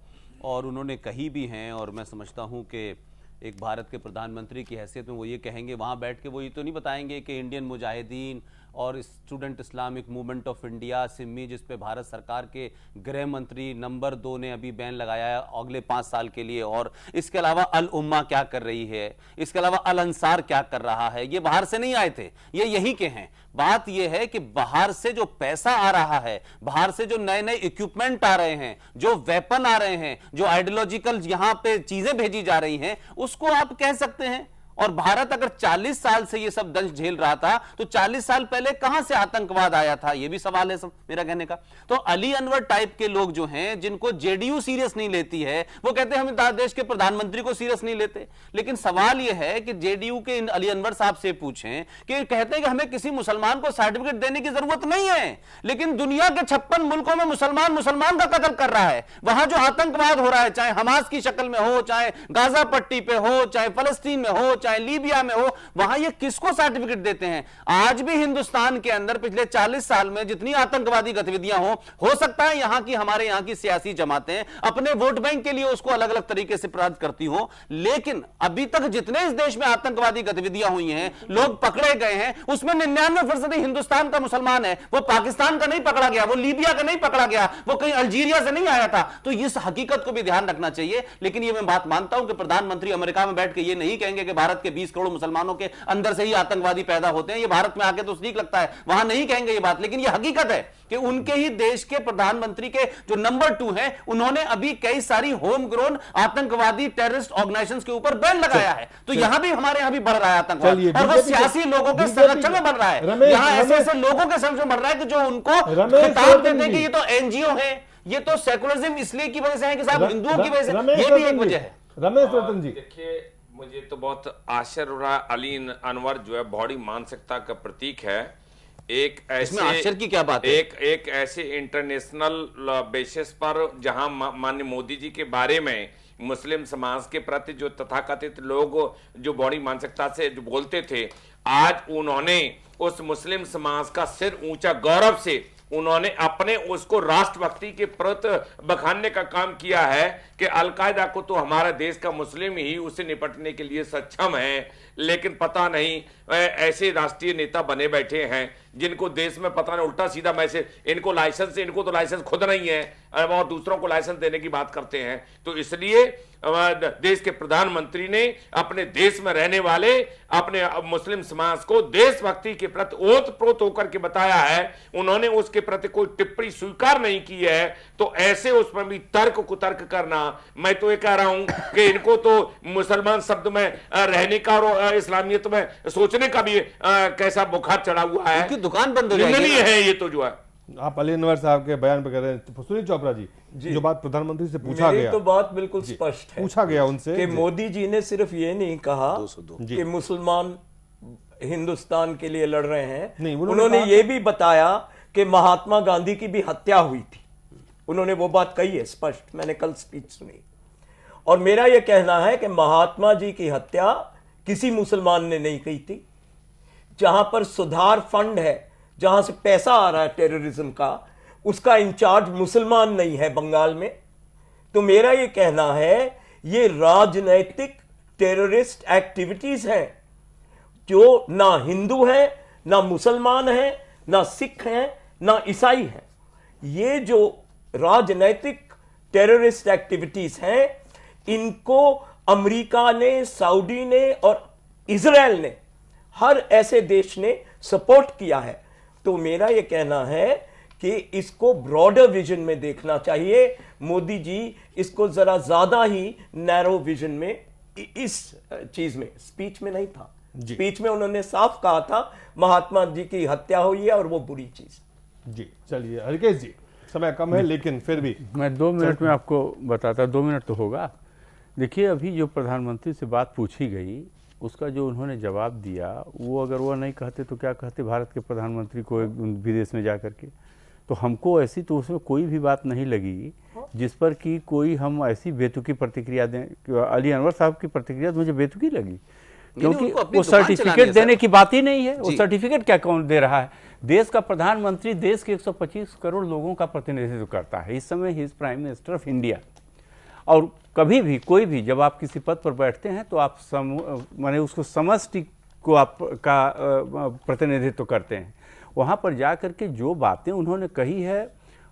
और उन्होंने कही भी हैं, और मैं समझता हूं कि एक भारत के प्रधानमंत्री की हैसियत में वो ये कहेंगे, वहाँ बैठ के वो ये तो नहीं बताएंगे कि इंडियन मुजाहिदीन और student Islamic movement of India Simi, जिस पे भारत सरकार के गृह मंत्री नंबर 2 ने अभी बैन लगाया है अगले 5 साल के लिए, और इसके अलावा अल उम्मा क्या कर रही है, इसके अलावा अल अंसार क्या कर रहा है, ये बाहर से नहीं आए थे, ये यहीं के हैं। बात यह है कि बाहर से जो पैसा आ रहा है, बाहर से जो नए नए इक्विपमेंट आ रहे हैं, जो वेपन आ रहे हैं, जो आइडियोलॉजिकल यहां पे चीजें भेजी जा रही हैं, उसको आप कह सकते हैं। और भारत अगर 40 साल से ये सब दंश झेल रहा था, तो 40 साल पहले कहां से आतंकवाद आया था, ये भी सवाल है सब मेरा कहने का। तो अली अनवर टाइप के लोग जो हैं, जिनको जेडीयू सीरियस नहीं लेती है, वो कहते हैं हम देश के प्रधानमंत्री को सीरियस नहीं लेते। लेकिन सवाल यह है कि जेडीयू के अली अनवर साहब से पूछें कि कहते हैं कि हमें किसी मुसलमान को सर्टिफिकेट देने की जरूरत नहीं है, लेकिन दुनिया के 56 मुल्कों में मुसलमान का कत्ल कर रहा है। वहां जो आतंकवाद हो रहा है, चाहे हमास की शक्ल में हो, चाहे गाजा पट्टी पे हो, चाहे फलस्तीन में हो, चाहे लीबिया में हो, वहां ये किसको सर्टिफिकेट देते हैं? आज भी हिंदुस्तान के अंदर पिछले 40 साल में जितनी आतंकवादी गतिविधियां हो सकता है यहां की हमारे यहां की सियासी जमातें अपने वोट बैंक के लिए उसको अलग अलग तरीके से प्रयास करती हो, लेकिन अभी तक जितने इस देश में आतंकवादी गतिविधियां हुई हैं, लोग पकड़े गए हैं, उसमें 99% हिंदुस्तान का मुसलमान है। वो पाकिस्तान का नहीं पकड़ा गया, वो लीबिया का नहीं पकड़ा गया, वो कहीं अल्जीरिया से नहीं आया था। तो इस हकीकत को भी ध्यान रखना चाहिए। लेकिन ये मैं बात मानता हूं कि प्रधानमंत्री अमेरिका में बैठ के ये नहीं कहेंगे कि भारत के 20 करोड़ मुसलमानों के अंदर से ही आतंकवादी पैदा होते हैं। ये भारत में आके तो ठीक लगता है, वहां नहीं कहेंगे ये बात, लेकिन ये हकीकत है कि उनके ही देश के प्रधानमंत्री के जो नंबर 2 हैं, उन्होंने अभी कई सारी होम ग्रोन आतंकवादी टेररिस्ट ऑर्गेनाइजेशंस के ऊपर बैन लगाया है। तो यहां भी हमारे यहां भी बढ़ रहा है आतंकवाद, और वो सियासी लोगों के संरक्षण में बढ़ रहा है। यहां ऐसे ऐसे लोगों के संरक्षण बढ़ रहा है कि जो उनको खिताब देते हैं कि ये तो एनजीओ है, ये तो सेकुलरिज्म इसलिए की वजह से है कि साहब हिंदुओं की वजह से, ये भी एक वजह है। रमेश रतन जी, देखिए मुझे तो बहुत आश्चर्य हो रहा है। अली अनवर जो है बड़ी मानसिकता का प्रतीक है। एक ऐसे आश्चर्य की क्या बात है? एक ऐसे इंटरनेशनल बेसिस पर जहां माननीय मोदी जी के बारे में मुस्लिम समाज के प्रति जो तथाकथित लोग जो बड़ी मानसिकता से जो बोलते थे, आज उन्होंने उस मुस्लिम समाज का सिर ऊंचा गौरव से उन्होंने अपने उसको राष्ट्रभक्ति के प्रति बखानने का काम किया है कि अलकायदा को तो हमारा देश का मुस्लिम ही उससे निपटने के लिए सक्षम है। लेकिन पता नहीं ऐसे राष्ट्रीय नेता बने बैठे हैं जिनको देश में पता नहीं उल्टा सीधा मैसेज, इनको तो लाइसेंस खुद नहीं है और दूसरों को लाइसेंस देने की बात करते हैं। तो इसलिए देश के प्रधानमंत्री ने अपने देश में रहने वाले अपने मुस्लिम समाज को देशभक्ति के प्रति ओतप्रोत होकर के बताया है। उन्होंने उसके प्रति कोई टिप्पणी स्वीकार नहीं की है, तो ऐसे उसमें भी तर्क कुतर्क करना, मैं तो ये कह रहा हूं कि इनको तो मुसलमान शब्द में रहने का और इस्लामियत में सोचने का भी कैसा बुखार चढ़ा हुआ है। उनकी दुकान बंद हो जाएगी निंदनीय है ये तो जो है। आप अली अनवर साहब के बयान पे कह रहे हैं। सुनील चोपड़ा जी, जो बात प्रधानमंत्री से पूछा गया, तो बात बिल्कुल स्पष्ट है, पूछा गया उनसे कि मोदी जी ने सिर्फ ये नहीं कहा कि मुसलमान हिंदुस्तान के लिए लड़ रहे हैं, नहीं, उन्होंने ये भी बताया कि महात्मा गांधी की भी हत्या हुई थी। उन्होंने वो बात कही है स्पष्ट, मैंने कल स्पीच सुनी। और मेरा यह कहना है कि महात्मा जी की हत्या किसी मुसलमान ने नहीं की थी। जहां पर सुधार फंड है, जहां से पैसा आ रहा है टेररिज्म का, उसका इंचार्ज मुसलमान नहीं है बंगाल में। तो मेरा यह कहना है ये राजनैतिक टेररिस्ट एक्टिविटीज हैं, जो ना हिंदू है, ना मुसलमान है, ना सिख हैं, ना ईसाई हैं। ये जो राजनैतिक टेररिस्ट एक्टिविटीज हैं, इनको अमेरिका ने, सऊदी ने और इजराइल ने, हर ऐसे देश ने सपोर्ट किया है। तो मेरा यह कहना है कि इसको ब्रॉडर विजन में देखना चाहिए। मोदी जी इसको जरा ज्यादा ही नैरो विजन में, इस चीज में, स्पीच में नहीं था। स्पीच में उन्होंने साफ कहा था महात्मा जी की हत्या हुई है और वो बुरी चीज। जी चलिए हरकेश जी, समय कम है लेकिन फिर भी मैं 2 मिनट में आपको बताता, 2 मिनट तो होगा। देखिए, अभी जो प्रधानमंत्री से बात पूछी गई, उसका जो उन्होंने जवाब दिया, वो अगर वो नहीं कहते तो क्या कहते भारत के प्रधानमंत्री को विदेश में जा करके। तो हमको ऐसी तो उसमें कोई भी बात नहीं लगी जिस पर कि कोई हम ऐसी बेतुकी प्रतिक्रिया दें। अली अनवर साहब की प्रतिक्रिया तो मुझे बेतुकी लगी, क्योंकि वो सर्टिफिकेट देने की बात ही नहीं है। वो सर्टिफिकेट क्या कौन दे रहा है? देश का प्रधानमंत्री देश के 125 करोड़ लोगों का प्रतिनिधित्व करता है। इस समय he is prime minister of India. और कभी भी कोई भी जब आप किसी पद पर बैठते हैं तो आप माने उसको समष्टि को आप का प्रतिनिधित्व करते हैं। वहाँ पर जा कर के जो बातें उन्होंने कही है,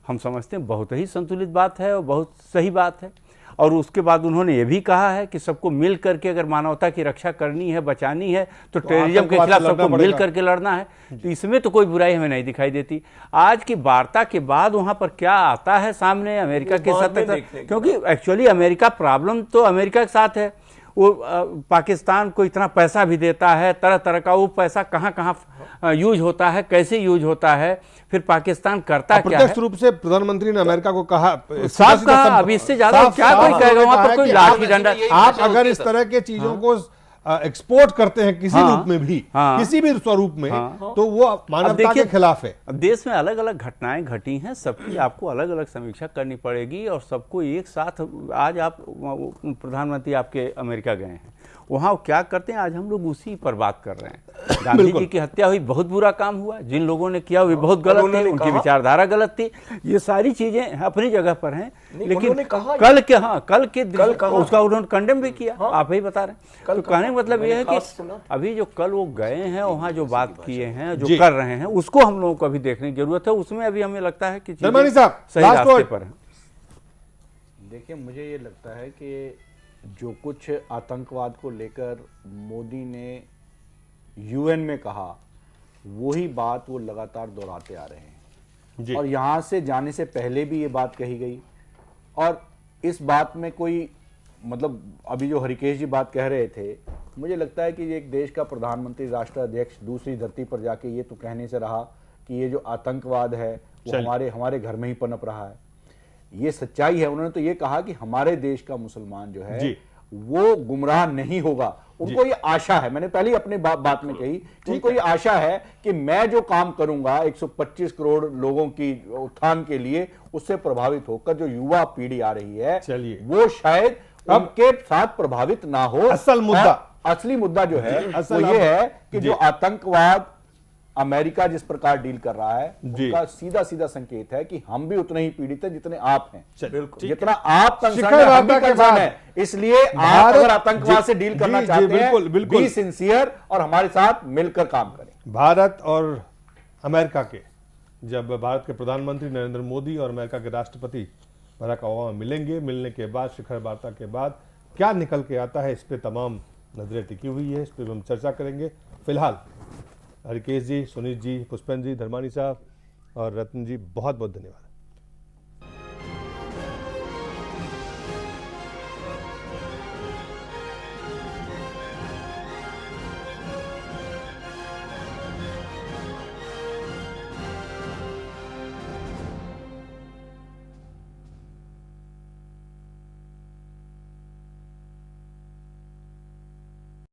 हम समझते हैं बहुत ही संतुलित बात है और बहुत सही बात है। और उसके बाद उन्होंने ये भी कहा है कि सबको मिल करके अगर मानवता की रक्षा करनी है, बचानी है, तो टेररिज्म के खिलाफ सबको मिल करके लड़ना है। तो इसमें तो कोई बुराई हमें नहीं दिखाई देती। आज की वार्ता के बाद वहां पर क्या आता है सामने अमेरिका के साथ, क्योंकि एक्चुअली अमेरिका प्रॉब्लम तो अमेरिका के साथ है। वो पाकिस्तान को इतना पैसा भी देता है, तरह तरह का, वो पैसा कहाँ कहाँ यूज होता है, कैसे यूज होता है, फिर पाकिस्तान करता क्या है। प्रत्यक्ष रूप से प्रधानमंत्री ने अमेरिका को कहा, साफ कहा। अब इससे ज्यादा क्या कोई कहेगा? वहां पर कोई लाठी डंडा। आप अगर इस तरह के चीजों को एक्सपोर्ट करते हैं किसी रूप में भी, किसी भी स्वरूप में, तो वो मानवता के खिलाफ है। देश में अलग अलग घटनाएं घटी हैं, सबकी आपको अलग अलग समीक्षा करनी पड़ेगी और सबको एक साथ। आज आप प्रधानमंत्री आपके अमेरिका गए हैं, वहां क्या करते हैं, आज हम लोग उसी पर बात कर रहे हैं। गांधी जी की हत्या हुई, बहुत बुरा काम हुआ, जिन लोगों ने किया वो बहुत गलत थी, उनकी विचारधारा गलत थी। ये सारी चीजें अपनी जगह पर हैं, लेकिन कल के उसका उन्होंने कंडेम भी किया। आप ही बता रहे हैं। तो कहने का मतलब ये है कि अभी जो कल वो गए हैं, वहाँ जो बात किए हैं, जो कर रहे हैं, उसको हम लोगों को अभी देखने की जरूरत है। उसमें अभी हमें लगता है कि सही रास्ते पर है। देखिए, मुझे ये लगता है कि जो कुछ आतंकवाद को लेकर मोदी ने यूएन में कहा, वही बात वो लगातार दोहराते आ रहे हैं। और यहां से जाने से पहले भी ये बात कही गई। और इस बात में कोई मतलब, अभी जो हरिकेश जी बात कह रहे थे, मुझे लगता है कि एक देश का प्रधानमंत्री, राष्ट्राध्यक्ष दूसरी धरती पर जाके ये तो कहने से रहा कि ये जो आतंकवाद है वो हमारे घर में ही पनप रहा है। ये सच्चाई है। उन्होंने तो ये कहा कि हमारे देश का मुसलमान जो है वो गुमराह नहीं होगा। उनको ये आशा है, मैंने पहले अपने बात में कही, उनको ये आशा है कि मैं जो काम करूंगा 125 करोड़ लोगों की उत्थान के लिए, उससे प्रभावित होकर जो युवा पीढ़ी आ रही है, वो शायद उनके साथ प्रभावित ना हो। असली मुद्दा जो है वो ये है कि जो आतंकवाद अमेरिका जिस प्रकार डील कर रहा है, उसका सीधा सीधा संकेत है कि हम भी उतने ही पीड़ित हैं जितने आप हैं। जितना आप कंसर्न है, इसलिए आप अगर आतंकवाद से डील करना चाहते हैं, बी सिंसियर और हमारे साथ मिलकर काम करें। भारत और अमेरिका के, जब भारत के प्रधानमंत्री नरेंद्र मोदी और अमेरिका के राष्ट्रपति बराक ओबामा मिलेंगे, मिलने के बाद शिखर वार्ता के बाद क्या निकल के आता है, इस पे तमाम नजरें टिकी हुई है। इस पर हम चर्चा करेंगे। फिलहाल हरकेश जी, सुनील जी, पुष्पेंद्र जी, धर्मानी साहब और रत्न जी, बहुत बहुत धन्यवाद।